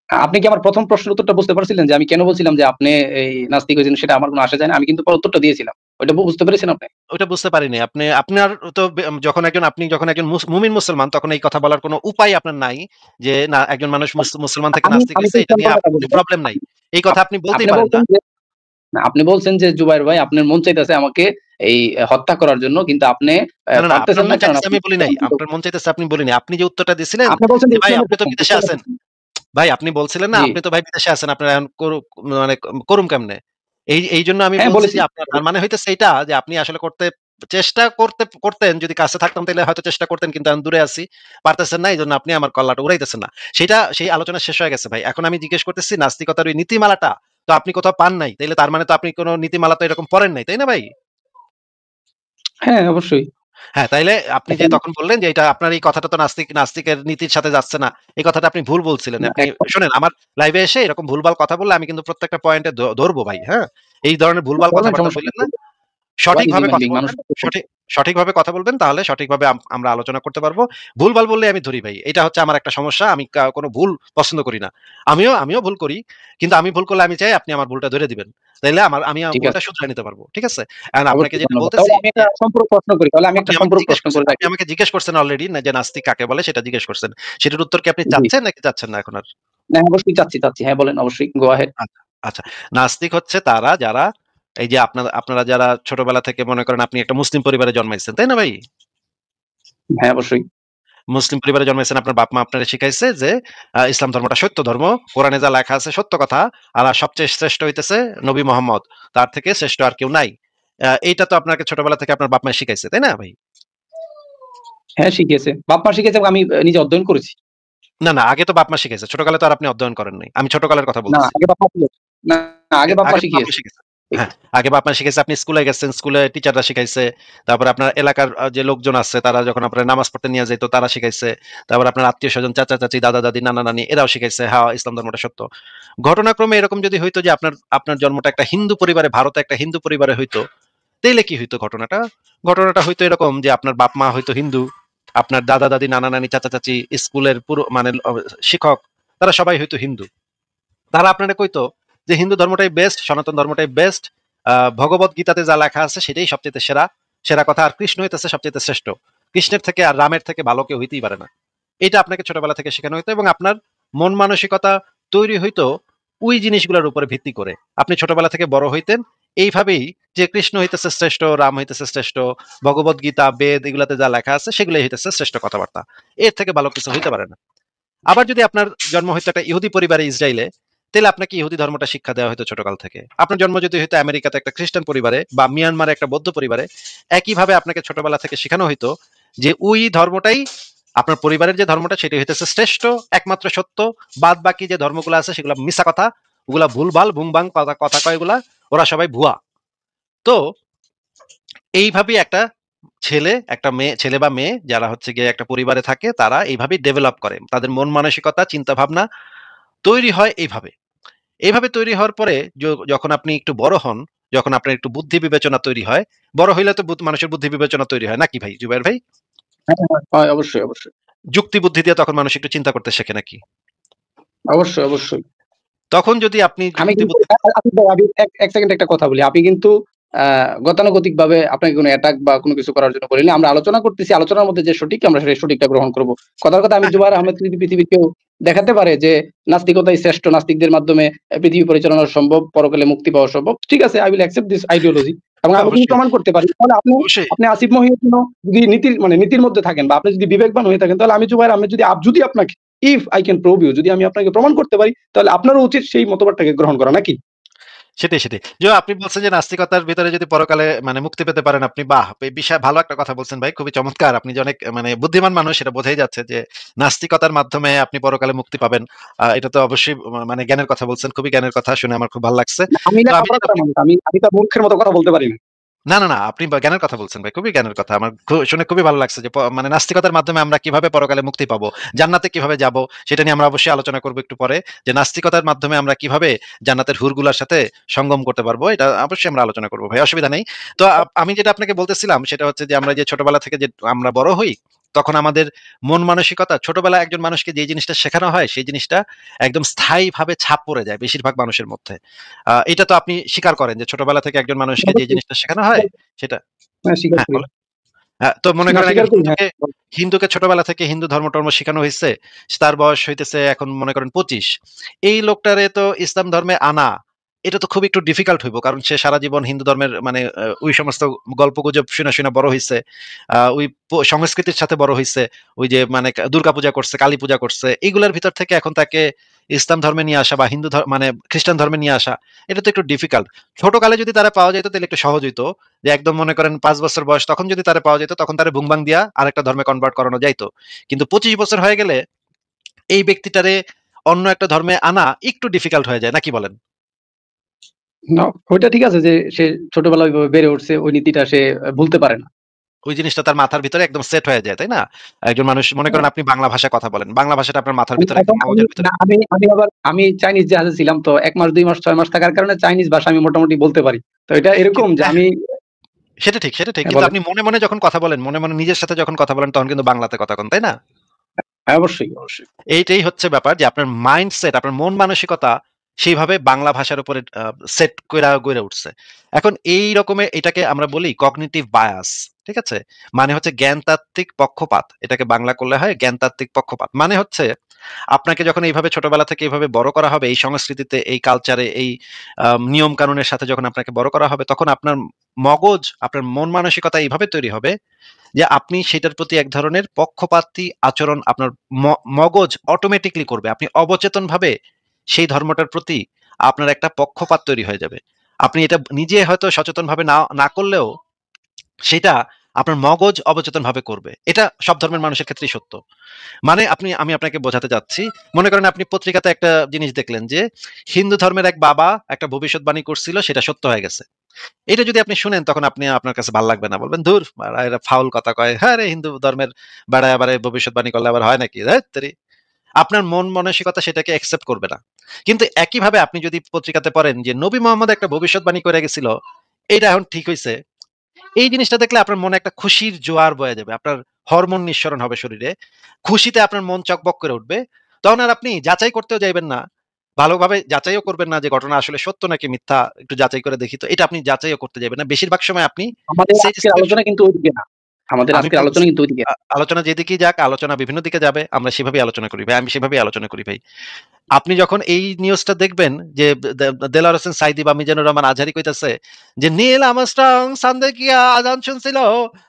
আপনি কি আমার ১ম প্রশ্নের উত্তরটা বুঝতে পারছিলেন যে আমি কেন বলছিলাম যে আপনি এই নাস্তিক হয়েছেন সেটা আমার কোন আসে যায় না। আমি কিন্তু পরে উত্তরটা দিয়েছিলাম। ওইটা বুঝতে পেরেছেন আপনি? ওইটা বুঝতে পারিনি। আপনার তো আপনি যখন একজন মুমিন মুসলমান তখন এই কথা বলার কোন উপায় আপনার নাই যে না একজন মানুষ মুসলমান থেকে আমি নাস্তিক আমি হইছে তো এটা নিয়ে ইসলাম আপনার কথা কোনো বলি নাই। প্রবলেম নাই। এই কথা আপনি বলতেই আপনি পারেন না। বলছেন যে না, আপনি বলছেন যে জুবায়ের ভাই আপনার মন চাইতেছে আমাকে এই হত্যা করার জন্য কিন্তু আপনি না, আপনার পারতেছেন না মন কারণ চাইতেছে আপনি আমি বলি নাই। আপনার মন চাইতেছে আপনি বলিনি। আপনি যে উত্তরটা দিছিলেন আপনি বলছেন যে যে ভাই ইসলামের আপনি তো প্রথম বিদেশে ইসলামের আছেন। প্রথম। ভাই আপনি বলছিলেন না জি। আপনি তো ভাই বিদেশে আছেন। আপনার এখন মানে করুম কেমনে? এইজন্য আমি হ্যাঁ, বলছি বলেছি। যে আপনার তার মানে হইতেছে এইটা যে আপনি আসলে চেষ্টা করতেন যদি কাছে থাকতাম তাইলে হয়তো চেষ্টা করতেন কিন্তু আমি দূরে আছি। পারতেছেন না এইজন্য আপনি আমার কল্লাটা উড়াইতেছেন না। সেই আলোচনা শেষ হয়ে গেছে ভাই। এখন আমি জিজ্ঞেস করতেছি নাস্তিকতার ওই নীতিমালাটা তো আপনি কোথাও পান নাই। তাইলে তার মানে তো আপনি কোন নীতিমালা তো এরকম পড়েন নাই। তাই না ভাই? হ্যাঁ, অবশ্যই। হ্যাঁ, তাইলে আপনি যে এখন তখন বললেন যে এটা আপনার এই কথাটা তো নাস্তিকের নীতির সাথে যাচ্ছে না। এই কথাটা আপনি ভুল বলছিলেন। না আপনি এখন শোনেন আমার লাইভে এসে এরকম ভুলভাল কথা বললে আমি কিন্তু প্রত্যেকটা পয়েন্টে ধরবো ভাই, হ্যাঁ? এই ধরনের ভুলভাল বলেন কথাবার্তা সমস্যা বললেন না। নেই। সবাই সঠিকভাবে হিউম্যান কথা বিং মানুষ বলবেন। তো এরকম। সঠিক সঠিকভাবে কথা বলবেন তাহলে সঠিকভাবে আমরা আলোচনা করতে পারবো। ভুলভাল বললে আমি ধরি ভাই। এটা হচ্ছে আমার একটা সমস্যা। আমি কোন ভুল পছন্দ করি না। আমিও ভুল করি। কিন্তু আমি ভুল করলে আমি চাই আপনি আমার ভুলটা ধরে দিবেন। তাইলে আমি আমার ঠিক ভুলটা আছে। শুধরে নিতে পারবো। ঠিক আছে? এখন আপনাকে অবশ্যই যেটা ধন্যবাদ। বলতেছি তাহলে আমি যে একটা সম্পূরক প্রশ্ন করি। তাহলে আমি আপনি একটা আমাকে সম্পূরক জিজ্ঞেস প্রশ্ন করছেন করে আপনি রাখি। আমাকে জিজ্ঞেস করছেন অলরেডি না যে নাস্তিক কাকে বলে সেটা জিজ্ঞেস করছেন। সেটার উত্তর কি আপনি জি। চাচ্ছেন নাকি চাচ্ছেন না এখন আর? না অবশ্যই চাচ্ছি। হ্যাঁ, বলেন অবশ্যই। Go ahead. আচ্ছা, আচ্ছা। নাস্তিক হচ্ছে তারা যারা এই যে আপনারা যারা ছোটবেলা থেকে মনে করেন আপনি একটা মুসলিম পরিবারে জন্মাইছেন, তাই না ভাই? হ্যাঁ, অবশ্যই। মুসলিম পরিবারে জন্মাইছেন আপনার বাপ-মা আপনারে শিখাইছে যে ইসলাম ধর্মটা সত্য ধর্ম। কোরআনে যা লেখা আছে সত্য কথা। আর সবচেয়ে শ্রেষ্ঠ হইতেছে নবী মোহাম্মদ। তার থেকে শ্রেষ্ঠ আর কেউ নাই। এইটা তো আপনাকে ছোটবেলা থেকে আপনার বাপ-মা শিখাইছে, তাই না ভাই? হ্যাঁ, শিখিয়েছে। বাপ-মা শিখিয়েছে এবং আমি নিজে অধ্যয়ন করেছি। না, আগে তো বাপ-মা শিখাইছে। ছোটকালে তো আর আপনি অধ্যয়ন করেন নাই। আমি ছোটকালের কথা না, বলতেছি। আগে বাপ-মা ছিল। না, আগে বাপ-মা আগে তো বাপ-মা শিখিয়েছে। শিখাইছে। ঠিক। হ্যাঁ, আগে বাপ-মা শিখাইছে। আপনি স্কুলে গেছেন, স্কুলে টিচাররা শিখাইছে। তারপরে আপনার এলাকার যে লোকজন আছে তারা যখন আপনার নামাজ পড়তে নিয়ে যাইত তারা শিখাইছে। তারপর আপনার আত্মীয়স্বজন, চাচা-চাচী, দাদা-দাদি, নানা-নানি এরাও শিখাইছে। হ্যাঁ, ইসলাম ধর্মটা সত্য। ঘটনাক্রমে এরকম যদি হইতো যে আপনার জন্মটা একটা হিন্দু পরিবারে, ভারতে একটা হিন্দু পরিবারে হইতো, তাইলে কি হইতো ঘটনাটা? ঘটনাটা হইতো এরকম যে আপনার বাপ-মা হয়তো হিন্দু, আপনার দাদা-দাদি, নানা-নানি, চাচা-চাচী, স্কুলের পুরো মানে শিক্ষক তারা সবাই হয়তো হিন্দু। তারা আপনারা কইতো যে হিন্দু ধর্মটাই বেস্ট, সনাতন ধর্মটাই বেস্ট। ভগবত গীতাতে যা লেখা আছে সেটাই সবচাইতে সেরা। সেরা কথা আর কৃষ্ণ হইতেছে সবচাইতে শ্রেষ্ঠ। কৃষ্ণের থেকে আর রামের থেকে ভালো কেউ হইতেই পারে না। এটা আপনাকে ছোটবেলা থেকে শেখানো হইতো এবং আপনার মন মানসিকতা তৈরি হইতো ওই জিনিসগুলোর উপরে ভিত্তি করে। আপনি ছোটবেলা থেকে বড় হইতেন এইভাবেই যে কৃষ্ণ হইতেছে শ্রেষ্ঠ, রাম হইতেছে শ্রেষ্ঠ, ভগবত গীতা, বেদ এগুলাতে যা লেখা আছে সেগুলাই হইতেছে শ্রেষ্ঠ কথাবার্তা। এর থেকে ভালো কিছু হইতে পারে না। আবার যদি আপনার জন্ম হইতো একটা ইহুদি পরিবারে ইসরায়েলে, তাহলে আপনাকে ইহুদি ধর্মটা শিক্ষা দেওয়া হতো ছোটকাল থেকে। আপনার জন্ম যদি হইতো আমেরিকাতে একটা খ্রিস্টান পরিবারে বা মিয়ানমারে একটা বৌদ্ধ পরিবারে, একইভাবে আপনাকে ছোটবেলা থেকে শেখানো হইতো যে ওই ধর্মটাই আপনার পরিবারের যে ধর্মটা সেটা হইতেছে শ্রেষ্ঠ, একমাত্র সত্য। বাদ বাকি যে ধর্মগুলো আছে সেগুলো মিছা কথা, ওগুলা ভুলভাল বুংবাং কথা কথা কয় ওগুলা, ওরা সবাই ভুয়া। তো এইভাবেই একটা একটা মেয়ে, ছেলে বা মেয়ে যারা হচ্ছে গিয়ে একটা পরিবারে থাকে তারা এইভাবেই ডেভেলপ করে। তাদের মন মানসিকতা, চিন্তা ভাবনা তৈরি হয় এইভাবে। এইভাবে তৈরি হওয়ার পরে যখন আপনি একটু বড় হন, যখন আপনার একটু বুদ্ধি বিবেচনা তৈরি হয়, বড় হইলে তো মানুষের বুদ্ধি বিবেচনা তৈরি হয় নাকি ভাই জুবাইর ভাই? হ্যাঁ, হ্যাঁ, হয় অবশ্যই। যুক্তি বুদ্ধি দিয়ে তখন মানুষ একটু চিন্তা করতে শেখে নাকি? অবশ্যই। তখন যদি আপনি আমি যুক্তি কিন্তু বুদ্ধি আসিফ ভাই আমি এক সেকেন্ড একটা কথা বলি। আপনি কিন্তু গতানুগতিকভাবে আপনাকে কোনো অ্যাটাক বা কোনো কিছু করার জন্য বলিনি। আমরা আলোচনা করতেছি। আলোচনার মধ্যে যে সঠিক আমরা সেই সঠিকটা গ্রহণ করব। কথার কথা আমি হ্যাঁ, জুবায়ের আহমেদ পৃথিবীর কেউ দেখাতে পারে যে নাস্তিকতাই শ্রেষ্ঠ, নাস্তিকদের মাধ্যমে পৃথিবী পরিচালনা সম্ভব, পরকালে মুক্তি পাওয়া সম্ভব। ঠিক আছে, I will accept this ideology এবং হ্যাঁ, আমি যদি অবশ্যই, প্রমাণ করতে পারি তাহলে অবশ্যই। আপনি আসিফ মহিউদ্দিনও যদি নীতির মধ্যে থাকেন বা আপনি যদি বিবেকবান হয়ে থাকেন তাহলে আমি জুবায়ের আহমেদ যদি আপনাকে if I can prove you যদি আমি আপনাকে প্রমাণ করতে পারি তাহলে আপনারও উচিত সেই মতবাদটাকে গ্রহণ করা নাকি? সেটাই, সেটাই। যে আপনি বলছেন যে নাস্তিকতার ভিতরে যদি পরকালে মানে মুক্তি পেতে পারেন আপনি, বাহ! বিশাল ভালো একটা কথা বলছেন ভাই। খুবই চমৎকার। আপনি যে অনেক মানে বুদ্ধিমান মানুষ সেটা বোঝাই যাচ্ছে যে নাস্তিকতার মাধ্যমে আপনি পরকালে মুক্তি পাবেন। এটা তো অবশ্যই মানে জ্ঞানের কথা বলছেন। খুবই জ্ঞানের কথা শুনে আমার খুব ভালো লাগছে। আমি তো আমি লেখাপড়া যদি করা মানুষ। আমি তো মূর্খের মতো কথা বলতে পারি না। না, না, না। আপনি জ্ঞানের কথা বলছেন ভাই। খুবই জ্ঞানের কথা। আমার শুনে খুবই ভালো লাগছে যে মানে নাস্তিকতার মাধ্যমে আমরা কিভাবে পরকালে মুক্তি পাবো, জান্নাতে কিভাবে যাবো সেটা নিয়ে আমরা অবশ্যই আলোচনা করব একটু পরে। যে নাস্তিকতার মাধ্যমে আমরা কিভাবে জান্নাতের হুরগুলার সাথে সঙ্গম করতে পারবো এটা অবশ্যই আমরা আলোচনা করব ভাই। অসুবিধা নেই। তো আমি যেটা আপনাকে বলতেছিলাম সেটা হচ্ছে যে আমরা যে ছোটবেলা থেকে যে আমরা বড় হই, তখন আমাদের মন মানসিকতা ছোটবেলায় একজন মানুষকে যে জিনিসটা শেখানো হয় সেই জিনিসটা একদম স্থায়ীভাবে ছাপ পড়ে যায় বেশিরভাগ মানুষের মধ্যে। এটা তো আপনি স্বীকার করেন যে ছোটবেলা থেকে একজন মানুষকে যে অবশ্যই জিনিসটা শেখানো হয় সেটা হ্যাঁ, স্বীকার হ্যাঁ, করি। বলেন। তো মনে না করেন একজন স্বীকার করি হ্যাঁ। হিন্দুকে ছোটবেলা থেকে হিন্দু ধর্ম-টর্ম শিখানো হইছে। তার বয়স হইতেছে এখন মনে করেন ২৫। এই লোকটারে তো ইসলাম ধর্মে আনা, এটা তো খুব একটু ডিফিকাল্ট হইব। কারণ সে সারা জীবন হিন্দু ধর্মের মানে ওই সমস্ত গল্পগুজব শুইনা বড় হইছে। ওই সংস্কৃতির সাথে বড় হইছে। ওই যে মানে দুর্গা পূজা করছে, কালী পূজা করছে। এগুলার ভিতর থেকে এখন তাকে ইসলাম ধর্মে নিয়ে আসা বা মানে খ্রিস্টান ধর্মে নিয়ে আসা, এটা তো একটু ডিফিকাল্ট। ছোটকালে যদি তারা পাওয়া যাইত তাহলে একটু সহজ হইতো। যে একদম মনে করেন ৫ বছর বয়স তখন যদি তারে পাওয়া যেত তখন তারে ভুং-ভাং দিয়া আরেকটা ধর্মে কনভার্ট করানো যাইতো। কিন্তু ২৫ বছর হয়ে গেলে এই ব্যক্তিটারে অন্য একটা ধর্মে আনা একটু ডিফিকাল্ট হয়ে যায়। নাকি বলেন? না ওইটা ঠিক আছে যে সে ছোটবেলায় ওইভাবে বেড়ে উঠছে, ওই নীতিটা সে ভুলতে পারে না। ওই জিনিসটা তার মাথার ভিতরে একদম সেট হয়ে যায়, তাই না? একজন মানুষ মনে করেন আপনি বাংলা ভাষায় কথা বলেন। বাংলা ভাষাটা আপনার মাথার ভিতরে একদম এখন মগজের ভিতরে। আমি চাইনিজ জাহাজে ছিলাম তো ১ মাস ২ মাস ৬ মাস থাকার কারণে চাইনিজ ভাষা আমি মোটামুটি বলতে পারি। তো এটা এরকম যে আমি সেটা ঠিক, সেটা ঠিক। হ্যাঁ, কিন্তু বলেন। আপনি মনে যখন কথা বলেন, মনে নিজের সাথে যখন কথা বলেন তখন কিন্তু বাংলাতে কথা কন, তাই না? হ্যাঁ, অবশ্যই। এইটাই হচ্ছে ব্যাপার যে আপনার মাইন্ডসেট, আপনার মন মানসিকতা সেইভাবে বাংলা ভাষার উপরে সেট কইরা গইড়া উঠছে। এখন এই রকমের এটাকে আমরা বলি কগনিটিভ বায়াস। ঠিক আছে? মানে হচ্ছে জ্ঞানতাত্ত্বিক পক্ষপাত। এটাকে বাংলা করলে হয় জ্ঞানতাত্ত্বিক পক্ষপাত। মানে হচ্ছে আপনাকে যখন এইভাবে ছোটবেলা থেকে এইভাবে বড় করা হবে, এই সংস্কৃতিতে, এই কালচারে, এই নিয়ম কানুনের সাথে যখন আপনাকে বড় করা হবে, তখন আপনার মগজ, আপনার মন মানসিকতা এইভাবে তৈরি হবে যে আপনি সেটার প্রতি এক ধরনের পক্ষপাতী আচরণ আপনার মগজ অটোমেটিক্যালি করবে। আপনি অবচেতনভাবে সেই ধর্মটার প্রতি আপনার একটা পক্ষপাত তৈরি হয়ে যাবে। আপনি এটা নিজে হয়তো সচেতনভাবে না করলেও সেটা আপনার মগজ অবচেতনভাবে করবে। এটা সব ধর্মের মানুষের ক্ষেত্রেই সত্য। মানে আমি আপনাকে বোঝাতে চাচ্ছি, মনে করেন আপনি পত্রিকাতে একটা জিনিস দেখলেন যে হিন্দু ধর্মের এক বাবা একটা ভবিষ্যৎবাণী করছিল সেটা সত্য হয়ে গেছে। এটা যদি আপনি শুনেন তখন আপনার কাছে ভাল লাগবে না। বলবেন, "ধুর বাড়া এরা ফাউল কথা কয়। হ্যাঁ রে হিন্দু ধর্মের বেড়ায় আবার এই ভবিষ্যৎবাণী করলে আবার হয় নাকি? ধ্যাৎ তেরি।" আপনার মন মানসিকতা সেটাকে অ্যাকসেপ্ট করবে না। কিন্তু একইভাবে আপনি যদি পত্রিকাতে পড়েন যে নবী মোহাম্মদ একটা ভবিষ্যৎবাণী করে গেছিল, এইটা এখন ঠিক হইছে। এই জিনিসটা দেখলে আপনার মনে একটা খুশির জোয়ার বয়ে যাবে। আপনার হরমোন নিঃসরণ হবে শরীরে। খুশিতে আপনার মন চকবক করে উঠবে। তখন আর আপনি যাচাই করতেও যাইবেন না। ভালোভাবে যাচাইও করবেন না যে ঘটনা আসলে সত্য নাকি মিথ্যা। একটু যাচাই করে দেখি তো। এটা আপনি যাচাইও করতে যাবেন না। বেশিরভাগ সময় আপনি আমাদের আজকের স্যাটিসফ্যাকশন। আলোচনা কিন্তু ওইদিকে না। আমাদের আমি আজকের আলোচনা বলতেছি কিন্তু ওইদিকে না। আলোচনা যেদিকেই যাক, আলোচনা বিভিন্ন দিকে যাবে। আমরা সেভাবেই আলোচনা করি ভাই। আমি সেভাবেই আলোচনা করি ভাই। আপনি যখন এই নিউজটা দেখবেন যে দেলোয়ার হোসেন সাঈদী বা মিজানুর রহমান আজহারী কইতাছে যে নীল আর্মস্ট্রং সান্দে গিয়া আজান শুনছিল,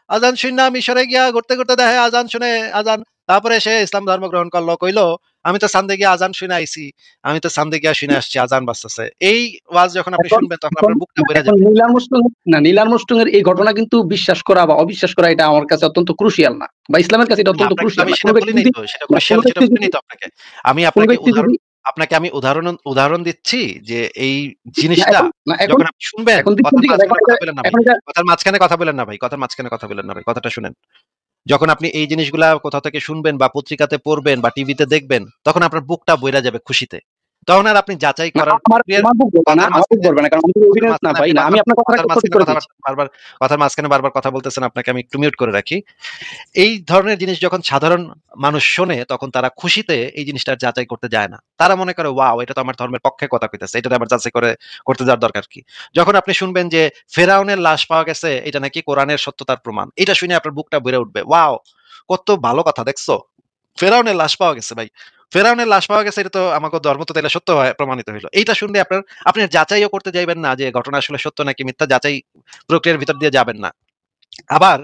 আজান শুইনা মিশরে গিয়া ঘুরতে দেখে আজান শুনে আজান, তারপরে সে ইসলাম ধর্ম গ্রহণ করলো, কইলো আমি তো সান্দে গিয়া আজান শুনে আইছি, আমি তো সান্দে গিয়া শুনে আসছি আজান বাজতেছে। এই ওয়াজ যখন আপনি এখন শুনবেন তখন এখন আপনার বুকটা না ভইরা এখন যাবে। নীল আর্মস্ট্রং এর এই ঘটনা কিন্তু বিশ্বাস করা বা অবিশ্বাস করা এটা আমার কাছে অত্যন্ত ক্রুশিয়াল না। বা ইসলামের কাছে এটা না, অত্যন্ত আপনাকে তো ক্রুশিয়াল আমি না। সেটা বলি নাই তো। সেটা কোন ক্রুশিয়াল সেটা ব্যক্তি বলিনি যদি তো আপনাকে। আমি কোন ব্যক্তি যদি আপনাকে আমি উদাহরণ দিচ্ছি যে এই না জিনিসটা এখন যখন আপনি শুনবেন, এখন দিচ্ছেন কথার ঠিক আছে। মাঝখানে কথা বলেন না ভাই। এখন এটা কথার মাঝখানে কথা বলেন না ভাই। কথার মাঝখানে কথা বলেন না ভাই। কথাটা শুনেন। যখন আপনি এই জিনিসগুলা কোথাও থেকে শুনবেন বা পত্রিকাতে পড়বেন বা টিভিতে দেখবেন, তখন আপনার বুকটা বইরা যাবে খুশিতে। তখন আর আপনি যাচাই না করার প্রক্রিয়ার আমার বুক জ্বলবে না, কথার আমার বুক মাঝখানে জ্বলবে না। কারণ আমি তো কথার এভিডেন্স না মাঝখানে পাই আপনি না। আমি আপনার কথাটাকে সঠিক করে দিচ্ছি। কথার মাঝখানে বারবার কথা বলতেছেন, আপনাকে আমি একটু মিউট করে রাখি। এই ধরনের জিনিস যখন সাধারণ মানুষ শোনে তখন তারা খুশিতে এই জিনিসটা আর যাচাই করতে যায় না। তারা মনে করে ওয়াও এটা তো আমার ধর্মের পক্ষে কথা কইতেছে। এটা আবার যাচাই করতে যাওয়ার দরকার কি? যখন আপনি শুনবেন যে ফেরাউনের লাশ পাওয়া গেছে এটা নাকি কোরআনের সত্যতার প্রমাণ। এটা শুনে আপনার বুকটা ভরে উঠবে। ওয়াও! কত ভালো কথা দেখছো? ফেরাউনের লাশ পাওয়া গেছে ভাই। ফেরাউনের লাশ পাওয়া গেছে, এটা তো আমাকে ধর্ম তো তাইলে সত্য হয় প্রমাণিত হইল। এইটা শুনলে আপনি যাচাইও করতে যাইবেন না যে ঘটনা আসলে সত্য নাকি মিথ্যা, যাচাই প্রক্রিয়ার ভিতর দিয়ে যাবেন না। আবার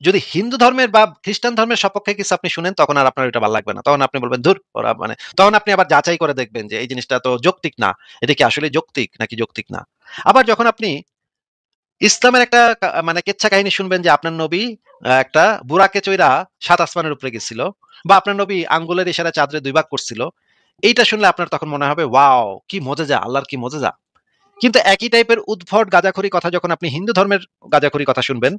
যদি হিন্দু ধর্মের বা খ্রিস্টান ধর্মের সপক্ষে কিছু আপনি শুনেন, তখন আর আপনার ওইটা ভাল লাগবে না। তখন আপনি বলবেন, "ধুর ওরা মানে" তখন আপনি আবার যাচাই করে দেখবেন যে এই জিনিসটা তো যৌক্তিক না। এটা কি আসলেই যৌক্তিক নাকি যৌক্তিক না? আবার যখন আপনি ইসলামের একটা মানে কেচ্ছা কাহিনী শুনবেন যে আপনার নবী একটা বুরাকে চইরা ৭ আসমানের উপরে গেছিল, বা আপনার নবী আঙ্গুলের ইশারায় চাঁদরে ২ ভাগ করছিল। এইটা শুনলে আপনার তখন মনে হবে, ওয়াও! কি মজেজা! আল্লাহর কি মজেজা! কিন্তু একই টাইপের উদ্ভট গাঁজাখুরি কথা যখন আপনি হিন্দু ধর্মের গাঁজাখুরি কথা শুনবেন,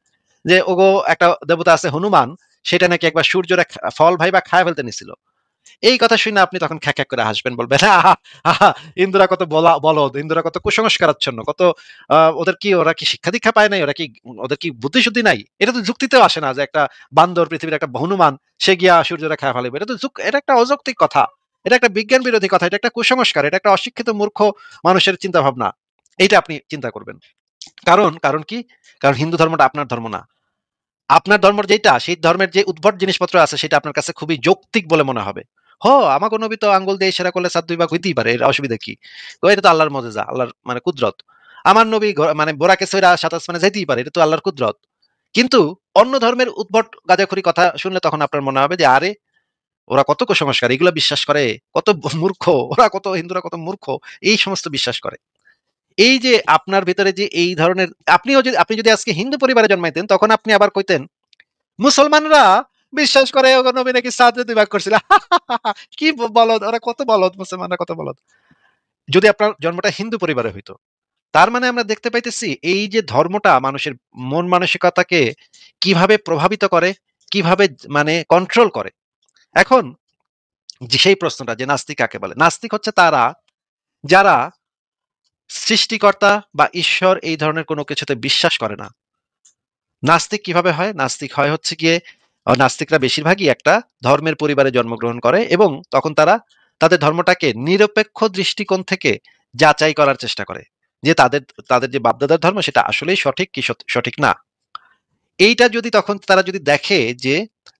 যে ওগো একটা দেবতা আছে হনুমান, সেটা নাকি একবার সূর্যরে ফল ভাইবা খায়া ফেলতে নিছিল। এই কথা শুনে আপনি তখন খ্যাঁক, খ্যাঁক করে হাসবেন, বলবেন, "আহা! আহা! হিন্দুরা কত বলদ, হিন্দুরা কত কুসংস্কারাচ্ছন্ন, কত ওরা কি শিক্ষা-দীক্ষা পায় নাই? ওদের কি বুদ্ধি-শুদ্ধি নাই?" এটা তো যুক্তিতেও আসে না যে একটা বান্দর, পৃথিবীর একটা হনুমান, সে গিয়া সূর্যরে খায়া ফেলাইবে। এটা একটা অযৌক্তিক কথা। এটা একটা বিজ্ঞান বিরোধী কথা। এটা একটা কুসংস্কার। এটা একটা অশিক্ষিত মূর্খ মানুষের চিন্তাভাবনা। এইটা আপনি চিন্তা করবেন। কারণ কি? কারণ হিন্দু ধর্মটা আপনার ধর্ম না। আপনার ধর্ম যেইটা, সেই ধর্মের যে উদ্ভট জিনিসপত্র আছে সেটা আপনার কাছে খুবই যৌক্তিক বলে মনে হবে। আমাগো নবী তো আঙ্গুল দিয়ে ইশারা করলে ৭ ২ ভাগ হইতেই পারে। এর অসুবিধা কি? এটা তো আল্লাহর মুজিজা, আল্লাহর মানে কুদরত। আমার নবী মানে বোরাকে ছইড়া ৭ আসমানে যাইতেই পারে। এটা তো আল্লাহর কুদরত। কিন্তু অন্য ধর্মের উদ্ভট গাঁজাখুরি কথা শুনলে তখন আপনার মনে হবে যে, আরে ওরা কত কুসংস্কার, এগুলা বিশ্বাস করে, কত মূর্খ, হিন্দুরা কত মূর্খ, এই সমস্ত বিশ্বাস করে। এই যে আপনার ভিতরে যে এই ধরনের, আপনি যদি আজকে হিন্দু পরিবারে জন্মাইতেন, তখন আপনি আবার কইতেন, মুসলমানরা বিশ্বাস করে ওগো নবী নাকি চাঁদে ২ ভাগ করছিল। কি বলদ! ওরা কত বলদ, মুসলমানরা কত বলদ। যদি আপনার জন্মটা হিন্দু পরিবারে হইতো। তার মানে আমরা দেখতে পাইতেছি এই যে ধর্মটা মানুষের মন মানসিকতাকে কিভাবে প্রভাবিত করে, কিভাবে মানে কন্ট্রোল করে। এখন যে সেই প্রশ্নটা যে নাস্তিক কাকে বলে? নাস্তিক হচ্ছে তারা যারা সৃষ্টিকর্তা বা ঈশ্বর এই ধরনের কোনো কিছুতে বিশ্বাস করে না। নাস্তিক কিভাবে হয়? নাস্তিক হয় হচ্ছে গিয়ে নাস্তিকরা বেশিরভাগই একটা ধর্মের পরিবারে জন্মগ্রহণ করে, এবং তখন তারা তাদের ধর্মটাকে নিরপেক্ষ দৃষ্টিকোণ থেকে যাচাই করার চেষ্টা করে। যে তাদের যে বাপ-দাদার ধর্ম সেটা আসলেই সঠিক কি সঠিক না। এইটা যদি তখন তারা যদি দেখে যে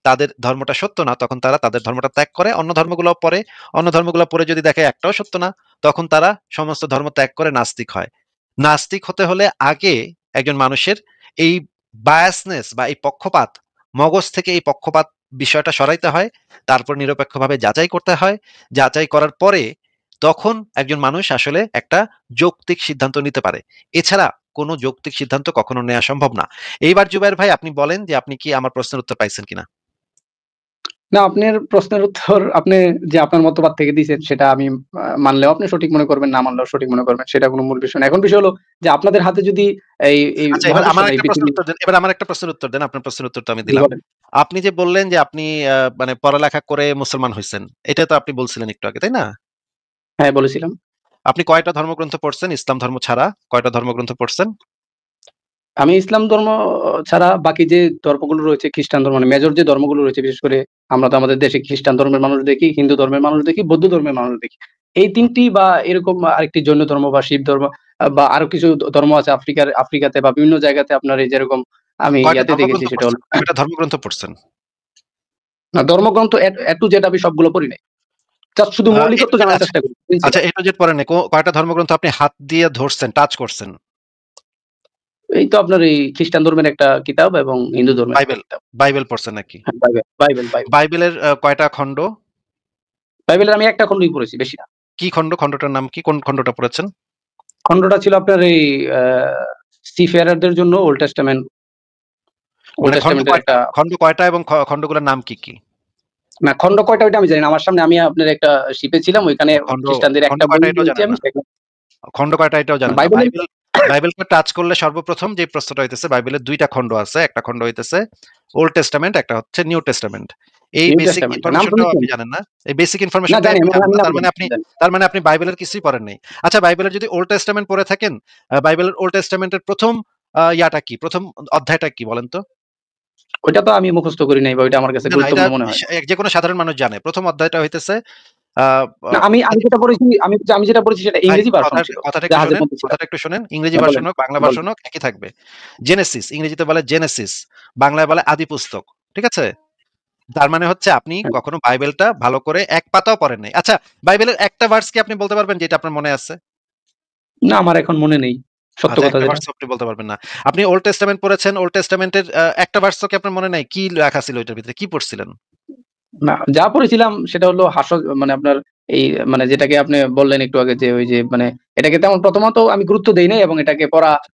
তাদের ধর্মটা সত্য না, তখন তারা তাদের ধর্মটা ত্যাগ করে অন্য ধর্মগুলো পড়ে। অন্য ধর্মগুলো পড়ে যদি দেখে একটাও সত্য না, তখন তারা সমস্ত ধর্ম ত্যাগ করে নাস্তিক হয়। নাস্তিক হতে হলে আগে একজন মানুষের এই বায়াসনেস বা এই পক্ষপাত, মগজ থেকে এই পক্ষপাত বিষয়টা সরাইতে হয়। তারপর নিরপেক্ষভাবে যাচাই করতে হয়। যাচাই করার পরে তখন একজন মানুষ আসলে একটা যৌক্তিক সিদ্ধান্ত নিতে পারে। এছাড়া কোনো যৌক্তিক সিদ্ধান্ত কখনো নেয়া সম্ভব না। এইবার জুবায়ের ভাই আপনি বলেন যে আপনি কি আমার প্রশ্নের উত্তর পাইছেন কিনা? না, আপনার প্রশ্নের উত্তর আপনি যে আপনার মতবাদ থেকে দিছেন সেটা আমি মানলেও আপনি সঠিক মনে করবেন, না মানলেও সঠিক মনে করবেন। সেটা কোন মূল বিষয় না। এখন বিষয় হলো যে আপনাদের হাতে যদি এই আচ্ছা, এবার আমার মহাবিশ্বটা, এই একটা প্রশ্নের পৃথিবী। উত্তর দেন। এবার আমার একটা প্রশ্নের উত্তর দেন। আপনার প্রশ্নের উত্তর তো আমি জি, দিলাম। বলেন। আপনি যে বললেন যে আপনি মানে পড়ালেখা করে মুসলমান হইছেন। এটা তো আপনি বলছিলেন একটু আগে, তাই না? হ্যাঁ, বলেছিলাম। আপনি কয়টা ধর্মগ্রন্থ পড়ছেন? ইসলাম ধর্ম ছাড়া কয়টা ধর্মগ্রন্থ পড়ছেন? আমি ইসলাম ধর্ম ছাড়া বাকি যে ধর্মগুলো রয়েছে, খ্রিস্টান ধর্ম মানে মেজর যে ধর্মগুলো রয়েছে, বিশেষ করে আমরা তো আমাদের দেশে খ্রিস্টান ধর্মের মানুষ দেখি, হিন্দু ধর্মের মানুষ দেখি, বৌদ্ধ ধর্মের মানুষ দেখি। এই ৩ টি বা এরকম আরেকটি জৈন ধর্ম বা শিখ ধর্ম বা আরো কিছু ধর্ম আছে আফ্রিকাতে বা বিভিন্ন জায়গাতে আপনার এই যেরকম আমি কয়টা ইয়াতে দেখেছি ধর্মগ্রন্থ সেটা হলো পড়ছেন? কয়টা ধর্মগ্রন্থ পড়ছেন? ধর্মগ্রন্থ A to Z আমি সবগুলো পড়ি নাই। জাস্ট শুধু A to মৌলিকত্ব Z জানার আচ্ছা, চেষ্টা করি। আচ্ছা প্রিন্সিপাল। A to Z পড়েন নাই। কয়টা ধর্মগ্রন্থ আপনি হাত দিয়ে ধরছেন, টাচ করছেন? এই তো আপনার এই খ্রিস্টান ধর্মের একটা কিতাব এবং হিন্দু ধর্মের একটা বাইবেল, কিতাব। বাইবেল পড়ছেন নাকি? হ্যাঁ, বাইবেল। বাইবেলের কয়টা খণ্ড? বাইবেলের আমি একটা খন্ডই পড়েছি, বেশি না। কি খণ্ড? খণ্ডটার নাম কি? কোন খণ্ডটা পড়েছেন? খন্ডটা ছিল আপনার এই আ seafarerদের জন্য ওল্ড মানে খণ্ড টেস্টামেন্টের কয়টা? একটা। খণ্ড কয়টা এবং খণ্ডগুলোর নাম কি, কি? না, খন্ড কয়টা ওইটা আমি জানি না। আমার সামনে আমি আপনার একটা শিপে ছিলাম। ওইখানে খণ্ড খ্রিস্টানদের খণ্ড একটা বই কয়টা এটাও নিয়েছি জানেন আমি না। সেখানে। খণ্ড কয়টা এটাও জানেন না। বাইবেলের বাইবেলকে টাচ করলে সর্বপ্রথম যে প্রশ্নটা হইতেছে, বাইবেলের ২ টা খণ্ড আছে। একটা খণ্ড হইতেছে ওল্ড টেস্টামেন্ট, একটা হচ্ছে নিউ টেস্টামেন্ট। এই নিউ বেসিক টেস্টামেন্ট নাম ইনফরমেশনটাও শুনেছি আপনি আমি। জানেন না। এই বেসিক না, ইনফরমেশনটাই জানি আপনি আমি জানেন আমি না। নাম জানি, জানি। তার মানে আপনি বাইবেলের কিছুই পড়েন নাই। আচ্ছা, বাইবেলের যদি ওল্ড টেস্টামেন্ট পড়ে থাকেন, বাইবেলের ওল্ড টেস্টামেন্টের ১ম ইয়াটা কি? ১ম অধ্যায়টা কি বলেন তো? ওইটা তো আমি মুখস্থ করি নাই বা ওইটা আমার কাছে না, না, এটা গুরুত্বপূর্ণ মনে হয় না। যেকোনো সাধারণ মানুষ জানে। ১ম অধ্যায়টা হইতেছে আ আ না, আমি যেটা পড়েছি আমি যেটা পড়েছি সেটা ভাই ইংরেজি ভার্সন ছিল। কথাটা একটু জাহাজের শোনেন, মধ্যে ছিল। কথাটা একটু শোনেন। ইংরেজি হ্যাঁ, ভার্সন বলেন, হোক, বাংলা বলেন। ভার্সন হোক একই থাকবে। জেনেসিস ইংরেজিতে বলে জেনেসিস, বাংলায় বলে আদি পুস্তক। ঠিক আছে? তার মানে হচ্ছে আপনি হ্যাঁ। কখনো বাইবেলটা ভালো করে এক পাতাও পড়েন নাই। আচ্ছা, বাইবেলের একটা ভার্স কি আপনি বলতে পারবেন যেটা আপনার মনে আছে? না আমার এখন মনে নেই। সত্য আচ্ছা, কথা একটা যেটা। ভার্সও আপনি বলতে পারবেন না। আপনি ওল্ড টেস্টামেন্ট পড়েছেন, ওল্ড টেস্টামেন্টের একটা ভার্সও কি আপনার মনে নাই? কি লেখা ছিল ওইটার ভিতরে? কি পড়ছিলেন? না, যা পড়েছিলাম সেটা হলো মানে আপনার এই মানে যেটাকে আপনি বললেন একটু আগে যে ওই যে মানে এটাকে তেমন প্রথমত আমি গুরুত্ব দেই নাই এবং এটাকে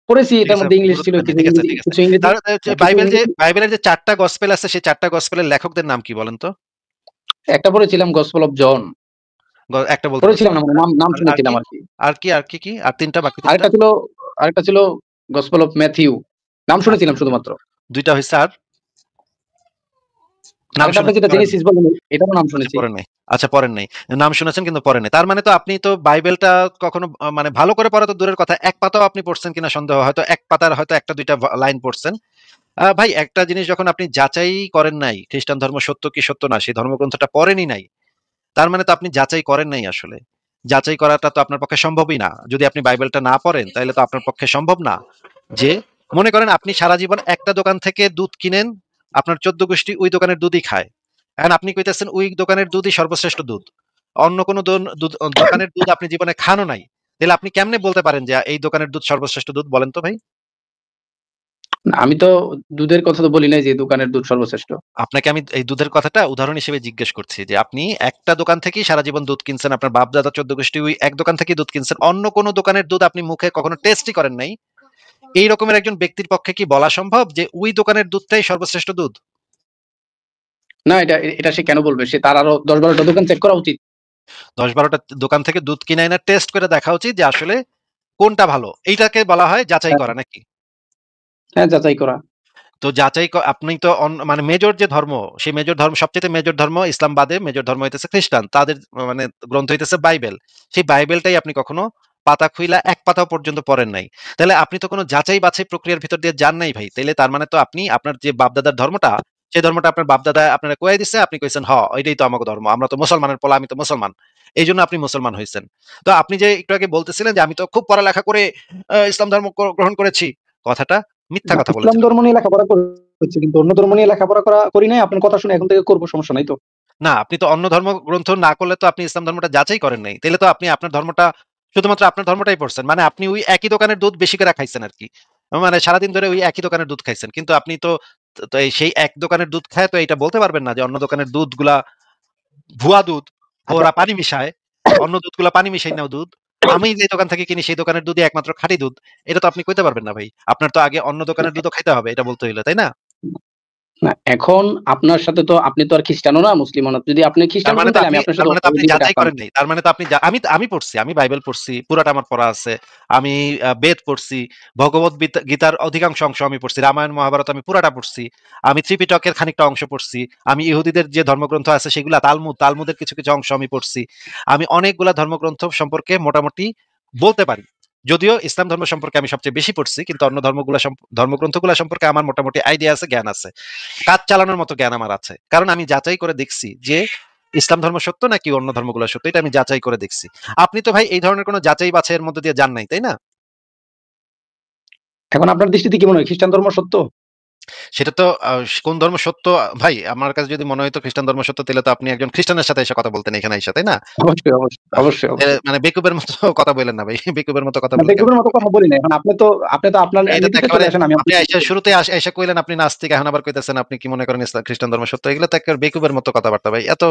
পড়েছি ঠিক এটার আছে, মধ্যে ইংলিশ গুরুত্ব ছিল দেননি। কিছু ঠিক আছে, ইংরেজি ঠিক আছে। কিছু ইংরেজি তাহলে হচ্ছে কিছু ইংরেজি বাইবেলের যে ৪ টা গসপেল আছে সেই ৪ টা গসপেলের লেখকদের নাম কি বলেন তো? একটা পড়েছিলাম গসপেল অফ জন। একটা বলতে পড়েছিলাম পারছেন। না মানে নাম আর আর শুনেছিলাম কি? আরকি। আর কি? আর ৩ টা বাকি ৩ টা? আরেকটা ছিল আরেকটা ছিল গসপেল অফ ম্যাথিউ। নাম আচ্ছা, শুনেছিলাম শুধুমাত্র। ২ টা হইছে আর? নাম আরেকটা আপনি শুনেছেন, যেটা পড়েন নাই? জেনেসিস বললেন এটারও নাম আচ্ছা, শুনেছি। পড়েন নাই। আচ্ছা, পড়েন নাই। নাম শুনেছেন কিন্তু পড়েন নাই। তার মানে তো আপনি তো বাইবেলটা কখনো মানে ভালো করে পড়া তো দূরের কথা, এক পাতাও আপনি পড়ছেন কিনা সন্দেহ। হয়তো এক পাতার হয়তো ১ টা ২ টা লাইন পড়ছেন। ভাই, একটা জিনিস যখন আপনি যাচাই করেন নাই, খ্রিস্টান ধর্ম সত্য কি সত্য না, সেই ধর্মগ্রন্থটা পড়েনই নাই। তার মানে তো আপনি যাচাই করেন নাই আসলে। যাচাই করাটা তো আপনার পক্ষে সম্ভবই না। যদি আপনি বাইবেলটা না পড়েন তাইলে তো আপনার পক্ষে সম্ভব না যে, মনে করেন আপনি সারা জীবন একটা দোকান থেকে দুধ কিনেন, আপনার ১৪ গোষ্ঠী ওই দোকানের দুধই খায়। এখন আপনি কইতেছেন ওই দোকানের দুধই সর্বশ্রেষ্ঠ দুধ। অন্য কোন দোকানের দুধ আপনি জীবনে খানও নাই। তাহলে আপনি কেমনে বলতে পারেন যে এই দোকানের দুধ সর্বশ্রেষ্ঠ দুধ, বলেন তো ভাই? না, আমি তো দুধের কথা তো বলি নাই যে দোকানের দুধ সর্বশ্রেষ্ঠ। আপনাকে আমি এই দুধের কথাটা উদাহরণ হিসেবে জিজ্ঞেস করছি যে আপনি একটা দোকান থেকেই সারা জীবন দুধ কিনছেন, আপনার বাপ দাদা ১৪ গোষ্ঠী ওই এক দোকান থেকেই দুধ কিনছেন, অন্য কোন দোকানের দুধ আপনি মুখে কখনো টেস্টই করেন নাই। এই রকমের একজন ব্যক্তির পক্ষে কি বলা সম্ভব যে ওই দোকানের দুধটাই সর্বশ্রেষ্ঠ দুধ? না এটা সে কেন বলবে? সে তার আরো ১০-১২ টা দোকান চেক করা উচিত। ১০-১২টা দোকান থেকে দুধ কিনে এনে টেস্ট করে দেখা উচিত যে আসলে কোনটা ভালো। এইটাকে বলা হয় যাচাই হ্যাঁ, করা, নাকি? হ্যাঁ যাচাই করা। তো আপনি তো মানে মেজর যে ধর্ম, সেই মেজর ধর্ম, সবচেয়ে মেজর ধর্ম ইসলাম বাদে মেজর ধর্ম হইতেছে খ্রিস্টান। তাদের মানে গ্রন্থ হইতেছে বাইবেল। সেই বাইবেলটাই আপনি কখনো পাতা খুইলা এক পাতাও পর্যন্ত পড়েন নাই। তাহলে আপনি তো কোনো যাচাই বাছাই প্রক্রিয়ার ভিতর দিয়ে যান নাই ভাই। তাইলে তার মানে তো আপনি আপনার যে বাপ-দাদার ধর্মটা, সেই ধর্মটা আপনার বাপ-দাদা আপনারে কইয়া দিছে, আপনি কইছেন, "হ, এটাই তো আমাগো ধর্ম। আমরা তো মুসলমানের পোলা, আমি তো মুসলমান।" এইজন্য আপনি মুসলমান হইছেন। তো আপনি যে একটু আগে বলতেছিলেন যে, "আমি তো খুব পড়ালেখা করে ইসলাম ধর্ম গ্রহণ করেছি।" কথাটা মিথ্যা না, কথা ইসলাম বলেছেন ধর্ম আপনি। নিয়ে লেখাপড়া করেছি কিন্তু অন্য ধর্ম নিয়ে লেখাপড়া করি নাই। আপনার কথা শুনে এখন থেকে করব সমস্যা নাই তো। না, আপনি তো অন্য ধর্মগ্রন্থ না করলে তো আপনি ইসলাম ধর্মটা যাচাই করেন নাই। তাইলে তো আপনি আপনার ধর্মটা শুধুমাত্র আপনার ধর্মটাই পড়ছেন। মানে আপনি ওই একই দোকানের দুধ বেশি করে খাইছেন আরকি। মানে সারাদিন ধরে ওই একই দোকানের দুধ খাইছেন। কিন্তু আপনি তো এই সেই এক দোকানের দুধ খায় তো এইটা বলতে পারবেন না যে অন্য দোকানের দুধগুলা ভুয়া দুধ। আচ্ছা, ওরা পানি মিশায়। অন্য দুধগুলা পানি মিশায় না দুধ। আমি যে দোকান থেকে কিনি সেই দোকানের দুধই একমাত্র খাঁটি দুধ। এটা তো আপনি কইতে পারবেন না ভাই। আপনার তো আগে অন্য দোকানের দুধও খাইতে হবে এটা বলতে হইলে, তাই না? না এখন আপনার সাথে তো আপনি তো আর খ্রিস্টানও না, মুসলিমও না। যদি আপনি খ্রিস্টান হতেন তাহলে আমি আপনার তার সাথে মানে তো আপনি ডিবেটে যাচাই আসতাম করেন না। নাই। তার মানে তো আপনি আমি পড়ছি। আমি বাইবেল পড়ছি। পুরাটা আমার পড়া আছে। আমি বেদ পড়ছি। ভগবত গীতার অধিকাংশ অংশ আমি পড়ছি। রামায়ণ, মহাভারত আমি পুরাটা পড়ছি। আমি ত্রিপিটকের খানিকটা অংশ পড়ছি। আমি ইহুদিদের যে ধর্মগ্রন্থ আছে সেগুলা তালমুদের কিছু অংশ আমি পড়ছি। আমি অনেকগুলা ধর্মগ্রন্থ সম্পর্কে মোটামুটি বলতে পারি। যদিও ইসলাম ধর্ম সম্পর্কে আমি সবচেয়ে বেশি পড়ছি, কিন্তু অন্য ধর্মগ্রন্থগুলা সম্পর্কে আমার মোটামুটি আইডিয়া আছে, জ্ঞান আছে। কাজ চালানোর মতো জ্ঞান আমার আছে। কারণ আমি যাচাই করে দেখছি যে ইসলাম ধর্ম সত্য নাকি অন্য ধর্মগুলো সত্য, এটা আমি যাচাই করে দেখছি। আপনি তো ভাই এই ধরনের কোনো যাচাই বাছাইয়ের মধ্যে দিয়ে যান নাই, তাই না? এখন আপনার দৃষ্টিতে কি মনে হয় খ্রিস্টান ধর্ম সত্য? সেটা তো কোন ধর্ম সত্য, ভাই আমার কাছে যদি মনে হইতো খ্রিস্টান ধর্ম সত্য তাহলে তো আপনি একজন খ্রিস্টানের সাথে এসে কথা বলতেন এখানে আইসা, তাই না? অবশ্যই, অবশ্যই, অবশ্যই, অবশ্যই। মানে বেকুবের মতো কথা বললেন না ভাই। বেকুবের মতো কথা না বললে বেকুবের কেমনে মতো হবে? কথা বলি নাই। এখন আপনি তো আপনার এটা তো নীতিতে চলে একেবারে, আসেন আমি আপনি আপনার আইসা নীতিতে শুরুতে এসে কইলেন আপনি নাস্তিক, এখন আবার কইতেছেন আপনি কি মনে করেন খ্রিস্টান ধর্ম সত্য। এগুলো তো একেবারে বেকুবের মতো কথাবার্তা ভাই। এত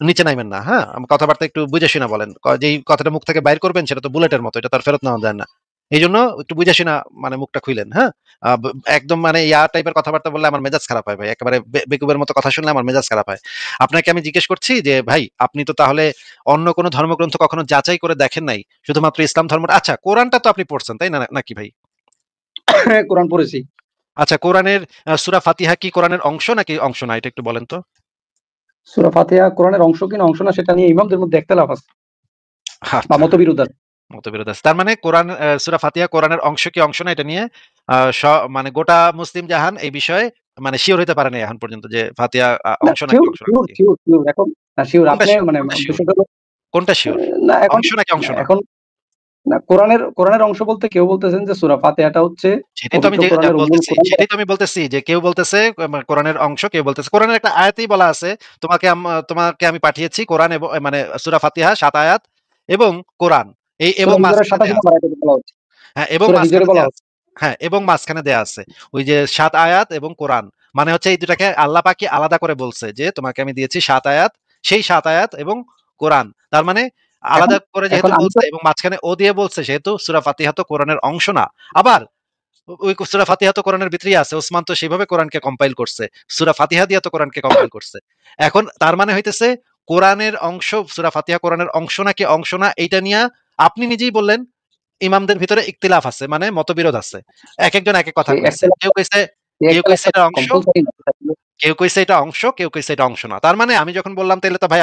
নিচে নাইবেন না, হ্যাঁ? কথাবার্তা একটু বুঝে শুনে বলেন। যেই কথাটা মুখ থেকে বাইর করবেন সেটা তো বুলেটের মতো। এটা তো আর ফেরত নেওয়া যায় না। এইজন্য একটু বুঝে শুনা মানে মুখটা খুইলেন, হ্যাঁ? আ ব একদম মানে টাইপের কথাবার্তা বললে আমার মেজাজ খারাপ হয় ভাই। একেবারে বেকুবের মতো কথা শুনলে আমার মেজাজ খারাপ হয়। আপনাকে আমি জিজ্ঞেস করছি যে ভাই আপনি তো তাহলে অন্য কোন ধর্মগ্রন্থ কখনো যাচাই করে দেখেন নাই। শুধুমাত্র ইসলাম ধর্মটা, আচ্ছা, কোরআনটা তো আপনি পড়ছেন, তাই না? নাকি ভাই? কোরআন পড়েছি। আচ্ছা, কোরআনের সূরা ফাতিহা কি কোরআনের অংশ নাকি অংশ না? এটা একটু বলেন তো। সূরা ফাতিহা কোরআনের অংশ কিনা অংশ না সেটা নিয়ে ইমামদের মধ্যে একতলাফ আছে বা আচ্ছা, মতবিরোধ আছে। মতবিরোধ আছে। তার মানে কোরআন সূরা ফাতিহা কোরআনের অংশ কি অংশ না এটা নিয়ে আ স মানে গোটা মুসলিম জাহান এই বিষয়ে মানে সিওর হইতে পারে নাই এখন পর্যন্ত যে ফাতিহা না অংশ নাকি সিউর, অংশ না সিউর, নাকি? সিউর, সিউর এখন না সিউর কোনটা আপনি সিওর? মানে কোনটা সিওর? বিষয়টা হলো কোনটা সিওর? না এখন অংশ নাকি অংশ না? এখন না, কোরআনের অংশ বলতে কেউ বলতেছেন যে সূরা ফাতিহাটা হচ্ছে সেটাই তো আমি পবিত্র কোরআনের উম্মুল বলতেছি, কোরআন। সেটাই তো আমি বলতেছি যে কেউ বলতেছে কোরআনের অংশ, কেউ বলতেছে কোরআনের একটা আয়াতেই বলা আছে, তোমাকে আমি পাঠিয়েছি কোরআন এবং মানে সূরা ফাতিহা ৭ আয়াত এবং কোরআন। এই এবং সূরা হিজরের মাঝখানে ২৭ দেয়া আছে। নম্বর আয়াতে বলা হচ্ছে। হ্যাঁ, এবং সূরা হিজরে মাঝখানে বলা দেয়া হচ্ছে। আছে। হ্যাঁ, এবং মাঝখানে দেয়া আছে। ওই যে ৭ আয়াত এবং কোরআন। মানে হচ্ছে এই দুটাকে আল্লাহ পাকই আলাদা করে বলছে যে তোমাকে আমি দিয়েছি ৭ আয়াত, সেই ৭ আয়াত এবং কোরআন। তার মানে এখন আলাদা করে এখন যেহেতু আমি তো বলছে এবং মাঝখানে ও দিয়ে বলছে, সেহেতু সূরা ফাতিহা তো কোরআনের অংশ না। আবার ওই সূরা ফাতিহা তো কোরআনের ভিতরেই আছে। ওসমান তো সেভাবে কোরআনকে কম্পাইল করছে। সূরা ফাতিহা দিয়ে তো কোরআনকে কম্পাইল করছে। এখন তার মানে হইতেছে কোরআনের অংশ, সূরা ফাতিহা কোরআনের অংশ নাকি অংশ না, এইটা নিয়ে আপনি নিজেই বললেন ইমামদের ভিতরে ইখতিলাফ আছে, মানে মতবিরোধ আছে। একেকজন একেক কথা সেই কইছে। একতলাফ সেই কেউ কইছে একতলাফটা এটা অংশ, কম্পালসরি না। কেউ কইছে এটা অংশ, কেউ কইছে এটা অংশ না। তার মানে আমি যখন বললাম তাইলে তো ভাই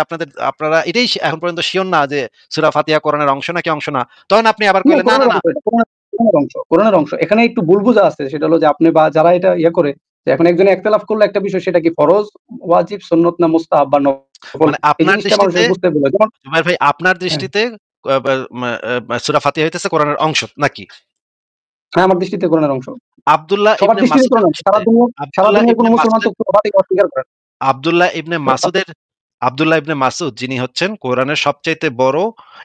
আপনারা এটাই এখন পর্যন্ত সিওর না যে সূরা ফাতিহা কোরআনের অংশ নাকি অংশ না। তখন আপনি আবার না, কইলেন না, না, কোরআনের না। অংশ এটা। কোরআনের অংশ। কোরআনের অংশ। এখানে একটু ভুল বোঝা আছে। সেটা হলো যে আপনি বা যারা এটা করে যে এখন একজনে একতলাফ করলো একটা বিষয়, সেটা কি ফরজ, ওয়াজিব, সুন্নত না মুস্তাহাব বা নফল। মানে এই আপনার জিনিসটা দৃষ্টিতে, মানুষের বুঝতে ভুল হয়। যেমন জুবাইর ভাই আপনার হ্যাঁ, দৃষ্টিতে আ বা মা সূরা ফাতিহা হইতেছে কোরআনের অংশ নাকি? হ্যাঁ, আমার দৃষ্টিতে কোরআনের অংশ। আব্দুল্লাহ সবার ইবনে দৃষ্টিতে মাসুদের কোরআনের অংশ। দৃষ্টিতে, সারা আব্দুল্লাহ দুনিয়ার কোন ইবনে মুসলমান তো মাসুদের সূরা ফাতিহা অস্বীকার করে না। আব্দুল্লাহ ইবনে মাসুদের আব্দুল্লাহ ইবনে মাসুদ যিনি হচ্ছেন কোরআনের সবচাইতে বড়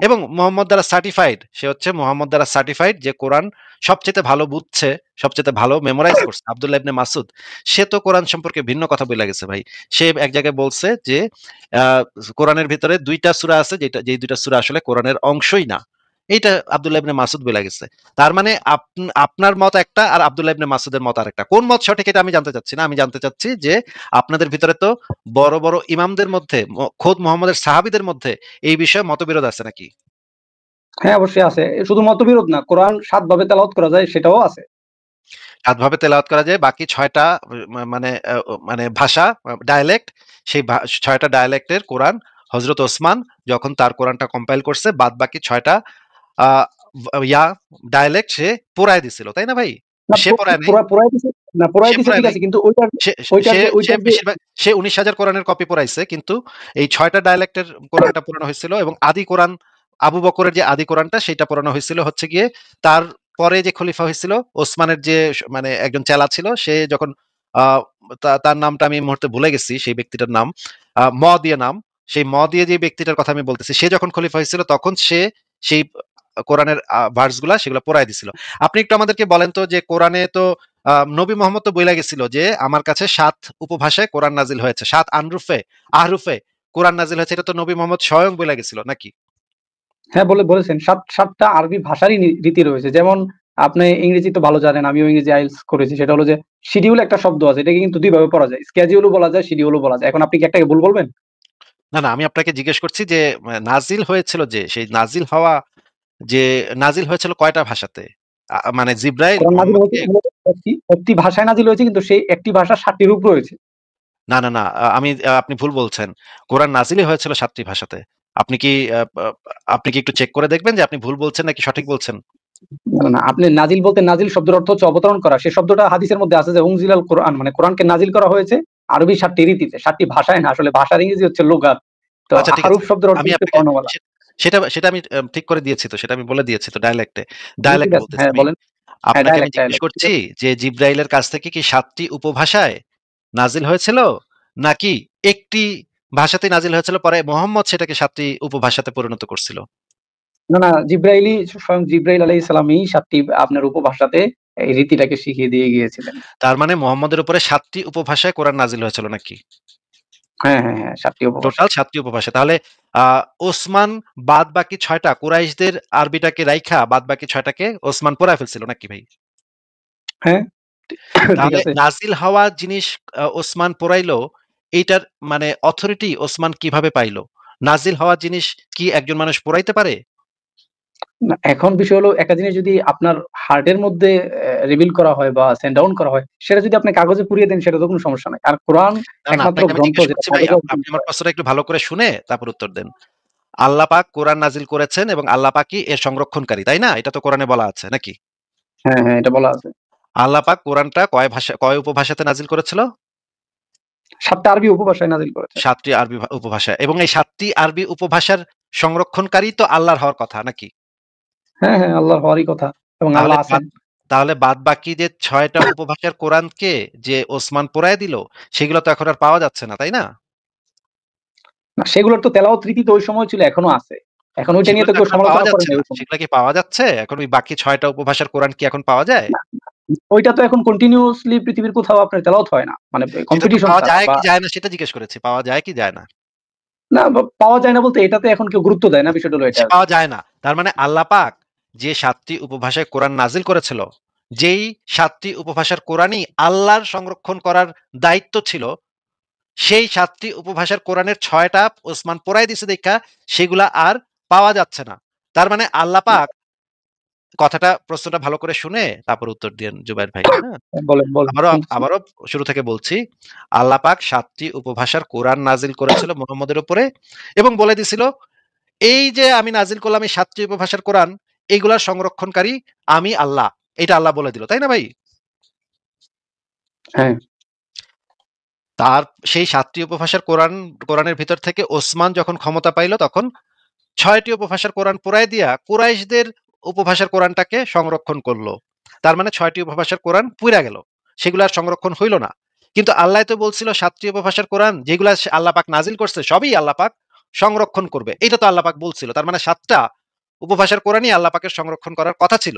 এবং মুহাম্মদ দ্বারা সার্টিফাইড, সে হচ্ছে মুহাম্মদ দ্বারা সার্টিফাইড যে কোরআন সবচাইতে ভালো বুঝছে, সবচাইতে ভালো মেমোরাইজ করছে আব্দুল্লাহ ইবনে মাসুদ। সে তো কোরআন সম্পর্কে ভিন্ন কথা বলে গেছে ভাই। সে এক জায়গায় বলছে যে আহ, কোরআনের ভিতরে ২টা সূরা আছে, যেই ২টা সূরা আসলে কোরআনের অংশই না। এইটা আব্দুল্লাহ ইবনে মাসুদ বলে গেছে। তার মানে আপনার মত একটা আর আব্দুল্লাহ ইবনে মাসুদের মত আরেকটা। কোন মত সঠিক এটা আমি জানতে চাচ্ছি না। আমি জানতে চাচ্ছি যে আপনাদের ভিতরে তো বড় বড় ইমামদের মধ্যে, খোদ মুহাম্মদের সাহাবীদের মধ্যে এই বিষয়ে মতবিরোধ আছে নাকি? হ্যাঁ, অবশ্যই আছে। শুধু মতবিরোধ না, কোরআন ৭ ভাবে তেলাওয়াত করা যায় সেটাও আছে। সাতভাবে তেলাওয়াত করা যায়। বাকি ৬টা মানে মানে ভাষা, ডায়ালেক্ট, সেই ৬টা ডায়ালেক্টের কোরআন হযরত ওসমান যখন তার কোরআনটা কম্পাইল করছে, বাদবাকি ৬টা আ ইয়া ডায়ালেক্ট সে পোড়ায় দিছিল। তাই না ভাই? না, সে পোড়ায় নাই। পোড়ায় দিছে, না পোড়ায় সে দিছে পোড়ায় ঠিক নাই। আছে, কিন্তু ওইটার সে ওইটার সে যে সে ওইটার যে বেশিরভাগ সে ১৯,০০০ কোরআনের কপি পড়াইছে, কিন্তু এই ৬টা ডায়ালেক্টের কোরআনটা পড়ানো হয়েছিল এবং আদি কোরআন, আবু বকরের যে আদি কোরআনটা সেটা পড়ানো হয়েছিল হচ্ছে গিয়ে তার পরে যে খলিফা হয়েছিল ওসমানের যে মানে একজন চেলা ছিল, সে যখন আহ, তার নামটা আমি এই মুহূর্তে ভুলে গেছি, সেই ব্যক্তিটার নাম ম দিয়ে নাম, সেই ম দিয়ে যে ব্যক্তিটার কথা আমি বলতেছি, সে যখন খলিফা হয়েছিল তখন সে সেই কোরআনের ভার্স গুলা সেগুলো পড়াই দিছিল। আপনি একটু আমাদেরকে বলেন তো যে কোরআনে তো নবী মোহাম্মদ তো বইলা গেছিল যে আমার কাছে ৭ উপভাষায় কোরআন নাজিল হয়েছে, ৭ আনরুফে আহরুফে কোরআন নাজিল হয়েছে। এটা তো নবী মোহাম্মদ স্বয়ং বইলা গেছিল নাকি? হ্যাঁ, বলেছেন। ৭টা আরবি ভাষারই রীতি রয়েছে। যেমন আপনি ইংরেজি তো ভালো জানেন, আমিও ইংরেজি আইএলটিএস করেছি। সেটা হলো যে শিডিউল একটা শব্দ আছে। এটাকে কিন্তু ২ ভাবে পড়া যায়। স্কেডিউলও বলা যায়, শিডিউলও বলা যায়। এখন আপনি কি একটাকে ভুল বলবেন? না, না, আমি আপনাকে জিজ্ঞেস করছি যে নাজিল হয়েছিল, যে সেই নাজিল হওয়া, যে নাজিল হয়েছিল কয়টা ভাষাতে? মানে জিব্রাইল কোরআন নাযিল হয়েছে মোহাম্মদকে। মূলত একটি ভাষায় নাযিল হয়েছে, কিন্তু সেই একটি ভাষার ৭ টি রূপ রয়েছে। না, না, না, আপনি ভুল বলছেন। কোরআন নাজিলই হয়েছিল ৭ টি ভাষাতে। আপনি কি আ আ আপনি কি একটু চেক করে দেখবেন যে আপনি ভুল বলছেন নাকি সঠিক বলছেন? না, আপনি নাজিল বলতে, নাজিল শব্দের অর্থ হচ্ছে অবতরণ করা। সেই শব্দটা হাদিসের মধ্যে আছে যে উনজিলাল কোরআন, মানে কোরআনকে নাজিল করা হয়েছে আরবি ৭ টি রীতিতে, ৭ টি ভাষায় না। আসলে ভাষার ইংরেজি হচ্ছে লুগাত। তো আচ্ছা, ঠিক আছে। আহরুফ শব্দের অর্থ আমি হচ্ছে আপনাকে বর্ণমালা। সে সেটা সেটা আমি ঠিক করে দিয়েছি তো। সেটা আমি বলে দিয়েছি তো ডায়ালেক্টে। জি, ঠিক ডায়ালেক্ট আছে। বলতেছি হ্যাঁ, আমি। বলেন। হ্যাঁ, আপনাকে আমি জিজ্ঞেস ডায়ালেক্ট। ঠিক করছি আছে। যে জিব্রাইলের কাছ থেকে কি ৭ টি উপভাষায় নাজিল হয়েছিল? নাকি একটি ভাষাতেই নাজিল হয়েছিল, পরে মুহাম্মদ সেটাকে ৭ টি উপভাষাতে পরিণত করছিল? না, স্বয়ং জিব্রাইল আলাইহিস সালামই ৭ টি আপনার উপভাষাতে এই রীতিটাকে শিখিয়ে দিয়ে গিয়েছিলেন। তার মানে মুহাম্মদের উপরে ৭ টি উপভাষায় কোরআন নাজিল হয়েছিল নাকি? হ্যাঁ, ৭ টি টোটাল উপভাষায়। ৭ টি উপভাষা। তাহলে ওসমান বাদবাকি ৬ টা কুরাইশদের আরবিটাকে রাইখা বাদবাকি ৬ টাকে ওসমান পড়ায় ফেলছিল নাকি ভাই? হ্যাঁ, ঠিক তাহলে আছে। নাজিল হওয়া জিনিস ওসমান পড়াইলো, এইটার মানে অথরিটি ওসমান কিভাবে পাইলো? নাজিল হওয়া জিনিস কি একজন মানুষ পড়াইতে পারে? না, এখন বিষয় হলো একটা জিনিস যদি আপনার হার্ডের মধ্যে রিভিল করা হয় বা সেন্ড ডাউন করা হয়, সেটা যদি আপনি কাগজে পুড়িয়ে দেন সেটা তো কোনো সমস্যা নাই। আর কোরআন না, না, একমাত্র আপনাকে আমি গ্রন্থ জিজ্ঞেস যেটা করছি ভাই, কাগজে অর্জন আপনি করা আমার হয়। প্রশ্নটা একটু ভালো করে শুনে তারপর উত্তর দেন। আল্লাহ পাক কোরআন নাজিল করেছেন এবং আল্লাহ পাকই এর সংরক্ষণকারী, তাই না? এটা তো কোরআনে বলা আছে নাকি? হ্যাঁ, এটা বলা আছে। আল্লাহ পাক কোরআনটা কয় উপভাষাতে নাজিল করেছিল? ৭ টা আরবি উপভাষায় নাজিল করেছেন। ৭ টি আরবি উপভাষা, এবং এই ৭ টি আরবি উপভাষার সংরক্ষণকারী তো আল্লাহর হওয়ার কথা নাকি? হ্যাঁ, হ্যাঁ, আল্লাহর হওয়ারই কথা এবং তাহলে আল্লাহ আছেন। তাহলে বাদবাকি যে ৬ টা উপভাষার কোরআনকে যে ওসমান পোড়ায় দিল, সেগুলো তো এখন আর পাওয়া যাচ্ছে না, তাই না? না সেগুলোর তো তেলাওয়াত রীতি তো ওই সময় ছিল, এখনো আছে। এখন ওইটা নিয়ে সেগুলো তো তো কেউ এখন আর পাওয়া সমালোচনা করে যাচ্ছে নাই না। ওই সময়। সেগুলা কি পাওয়া যাচ্ছে? এখন ওই বাকি ৬ টা উপভাষার কোরআন কি এখন পাওয়া যায়? না, ওইটা তো এখন কন্টিনিউয়াসলি পৃথিবীর কোথাও আপনার তেলাওয়াত হয় না। মানে সেটা তো কম্পিটিশন পাওয়া ছাড়া যায় বা কি যায় না সেটা জিজ্ঞেস করেছি। পাওয়া যায় কি যায় না? না পাওয়া যায় না বলতে এটাতে এখন কেউ গুরুত্ব দেয় না, বিষয়টা হলো এটা সে আরকি। পাওয়া যায় না। তার মানে আল্লাহ পাক যে ৭ টি উপভাষায় কোরআন নাজিল করেছিল, যেই ৭ টি উপভাষার কোরআনই আল্লাহর সংরক্ষণ করার দায়িত্ব ছিল, সেই ৭ টি উপভাষার কোরআনের ৬ টা ওসমান পোড়ায় দিছে দেইখা সেগুলা আর পাওয়া যাচ্ছে না। তার মানে আল্লাহ পাক কথাটা প্রশ্নটা ভালো করে শুনে তারপর উত্তর দিয়েন জুবায়ের ভাই, হ্যাঁ? বলেন, বলেন আবারও শুনতেছি। আবারও শুরু থেকে বলছি, আল্লাহ পাক ৭ টি উপভাষার কোরআন নাজিল করেছিল মুহাম্মদের উপরে এবং বলে দিছিল, এই যে আমি নাজিল করলাম এই ৭ টি উপভাষার কোরআন, এগুলার সংরক্ষণকারী আমি আল্লাহ। এটা আল্লাহ বলে দিল। তাই না ভাই? হ্যাঁ, তার সেই ৭ টি উপভাষার কোরআনের ভিতর থেকে ওসমান যখন ক্ষমতা পাইল তখন ৬ টি উপভাষার কোরআন পোড়ায় দিয়া কুরাইশদের উপভাষার কোরআনটাকে সংরক্ষণ করল। তার মানে ৬ টি উপভাষার কোরআন পুইরা গেল। সেগুলো আর সংরক্ষণ হইল না। কিন্তু আল্লাহ তো বলছিল ৭ টি উপভাষার কোরআন যেগুলা আল্লাহ পাক নাজিল করছে সবই আল্লাহ পাক সংরক্ষণ করবে। এটা তো আল্লাহ পাক বলছিল। তার মানে ৭ টা উপভাষার কোরআনই আল্লাহ পাকের সংরক্ষণ করার কথা ছিল।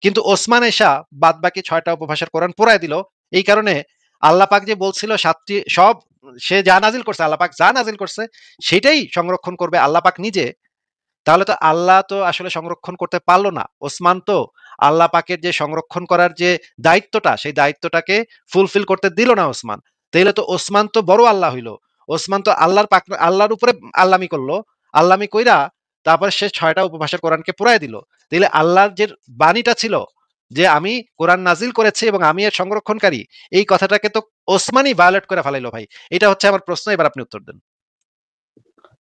কিন্তু ওসমান এসা বাদবাকি ৬ টা উপভাষার কোরআন পোড়ায় দিল। এই কারণে আল্লাহ পাক যে বলছিল ৭ টি সব সে যা নাজিল করছে আল্লাহ পাক যা নাজিল করছে সেটাই সংরক্ষণ করবে আল্লাহ পাক নিজে। তাহলে তো আল্লাহ তো আসলে সংরক্ষণ করতে পারল না। ওসমান তো আল্লাহ পাকের যে সংরক্ষণ করার যে দায়িত্বটা, সেই দায়িত্বটাকে ফুলফিল করতে দিল না ওসমান। তাইলে তো ওসমান তো বড় আল্লাহ হইল। ওসমান তো আল্লাহর উপরে আল্লামি করলো। আল্লামি কইরা তারপরে সে ৬ টা উপভাষার কোরআনকে পুড়ায় দিল। তাইলে আল্লাহর যে বাণীটা ছিল যে আমি কোরআন নাজিল করেছি এবং আমি এর সংরক্ষণকারী, এই কথাটাকে তো ওসমানই ভায়োলেট করে ফেলাইলো ভাই। এটা হচ্ছে আমার প্রশ্ন। এবার আপনি উত্তর দেন।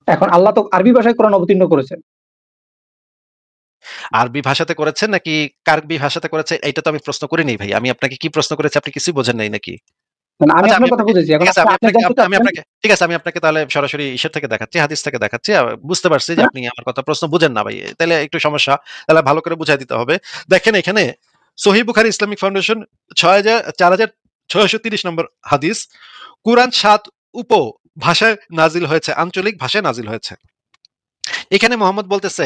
এখন আল্লাহ তো আরবি ভাষায় কোরআন অবতীর্ণ করেছেন। আরবি ভাষাতে করেছেন নাকি কার্বি ভাষাতে করেছেন এইটা তো আমি প্রশ্ন করিনি ভাই। আমি আপনাকে কি প্রশ্ন করেছি আপনি কিছুই বোঝেন নাই নাকি? মানে আমি আচ্ছা আমি আপনার কথা আপনাকে বুঝেছি। ঠিক এখন আছে আপনি আপনি জানতে আমি চাচ্ছেন আপনাকে ঠিক আছে আমি আপনাকে তাহলে সরাসরি ইসের থেকে দেখাচ্ছি, হাদিস থেকে দেখাচ্ছি। বুঝতে পারছি যে না, আপনি আমার কথা প্রশ্ন বুঝেন না ভাই। তাইলে একটু সমস্যা। তাহলে ভালো করে বুঝায় দিতে হবে। দেখেন এখানে সহিহ বুখারী ইসলামিক ফাউন্ডেশন ৪৬৩০ নম্বর হাদিস। কুরআন ৭ ভাষায় নাজিল হয়েছে, আঞ্চলিক ভাষায় নাজিল হয়েছে। এখানে মোহাম্মদ বলতেছে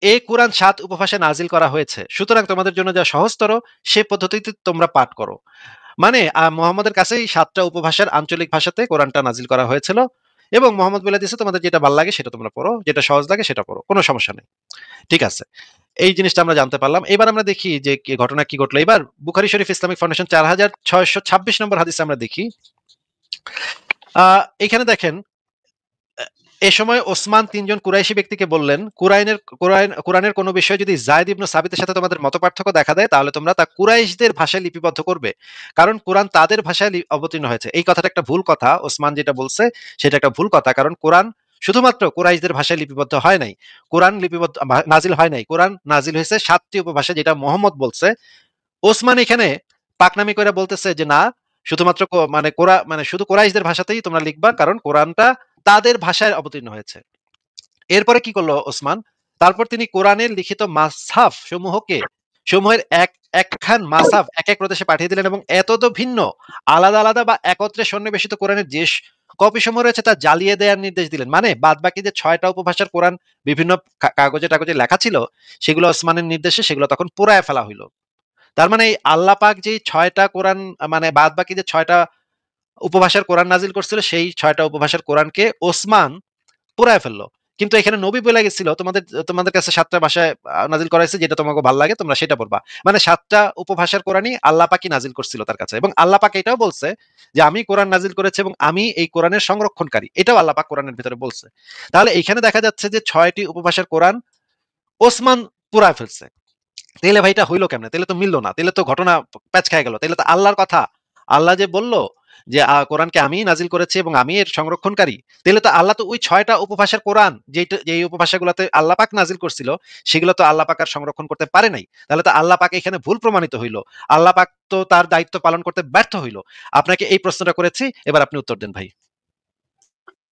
এ কুরআন ৭ উপভাষায় নাজিল করা হয়েছে। সুতরাং তোমাদের জন্য যা সহজতর সে পদ্ধতিতে তোমরা পাঠ করো। মানে মোহাম্মদের কাছেই ৭ টা উপভাষার আঞ্চলিক ভাষাতে কোরআনটা নাজিল করা হয়েছিল এবং মোহাম্মদ বলে দিয়েছে তোমাদের যেটা ভাল লাগে সেটা তোমরা পড়ো, যেটা সহজ লাগে সেটা পড়ো। কোনো সমস্যা নেই। ঠিক আছে। এই জিনিসটা আমরা জানতে পারলাম। এবার আমরা দেখি যে ঘটনা কি ঘটলো। এবার বুখারী শরীফ ইসলামিক ফাউন্ডেশন ৪৬২৬ নম্বর হাদিসে আমরা দেখি। এখানে দেখেন এ সময় ওসমান ৩ জন কুরাইশী ব্যক্তিকে বললেন, কুরআনের কোন বিষয়ে যদি যায়েদ ইবনে সাবিতের সাথে তোমাদের মতপার্থক্য দেখা দেয় তাহলে তোমরা তা কুরাইশদের ভাষায় লিপিবদ্ধ করবে। কারণ কুরআন তাদের ভাষায় অবতীর্ণ হয়েছে। এই কথাটা একটা ভুল কথা। ওসমান যেটা বলছে সেটা একটা ভুল কথা। কারণ কুরআন শুধুমাত্র কুরাইশদের ভাষায় লিপিবদ্ধ হয় নাই। কুরআন নাজিল হয় নাই। কুরআন নাজিল হয়েছে ৭ টি উপভাষায় যেটা মুহাম্মদ বলছে। ওসমান এখানে পাকনামি কইরা বলতেছে যে না শুধুমাত্র মানে শুধু কোরাইশদের ভাষাতেই তোমরা লিখবা কারণ কোরআনটা তাদের ভাষায় অবতীর্ণ হয়েছে। এরপরে কি করলো ওসমান? তারপর তিনি কোরআনের লিখিত মাসহাফ সমূহের একখান মাসহাফ এক এক প্রদেশে পাঠিয়ে দিলেন এবং এতদ ভিন্ন আলাদা আলাদা বা একত্রে সন্নিবেশিত কোরআনের যে কপি সমূহ রয়েছে তা জ্বালিয়ে দেওয়ার নির্দেশ দিলেন। মানে বাদ বাকি যে ৬ টা উপভাষার কোরআন বিভিন্ন কাগজে টাগজে লেখা ছিল সেগুলো ওসমানের নির্দেশে সেগুলো তখন পুড়ায় ফেলা হইল। তার মানে এই আল্লাহ পাক যে ৬ টা কোরআন মানে বাদবাকি যে ৬ টা উপভাষার কোরআন নাজিল করছিল সেই ৬ টা উপভাষার কোরআনকে ওসমান পুড়ায় ফেললো। কিন্তু এখানে নবী বলে গেছিল তোমাদের কাছে ৭ টা ভাষায় নাজিল করা হয়েছে যেটা তোমাকে ভালো লাগে তোমরা সেটা পড়বা। মানে ৭ টা উপভাষার কোরআনই আল্লাহ পাকই নাজিল করছিল তার কাছে। এবং আল্লাহ পাক এটাও বলছে যে আমি কোরআন নাজিল করেছি এবং আমি এই কোরআনের সংরক্ষণকারী। এটাও আল্লাহ পাক কোরআনের ভিতরে বলছে। তাহলে এখানে দেখা যাচ্ছে যে ৬ টি উপভাষার কোরআন ওসমান পুড়ায় ফেলছে। তাইলে ভাই এটা হইলো কেমনে? তাইলে তো মিলল না। তাইলে তো ঘটনা প্যাচ খেয়ে গেল। তাইলে তো আল্লাহর কথা। আল্লাহ যে বলল যে কোরআনকে আমিই নাজিল করেছি এবং আমি এর সংরক্ষণকারী। তাইলে তো আল্লাহ তো ওই ৬ টা উপভাষার কোরআন যেই উপভাষাগুলোতে আল্লাহ পাক নাজিল করছিল, সেগুলো তো আল্লাহ পাক আর সংরক্ষণ করতে পারে নাই। তাহলে তো আল্লাহ পাক এখানে ভুল প্রমাণিত হইল। আল্লাহ পাক তো তার দায়িত্ব পালন করতে ব্যর্থ হইল। আপনাকে এই প্রশ্নটা করেছি, এবার আপনি উত্তর দেন ভাই।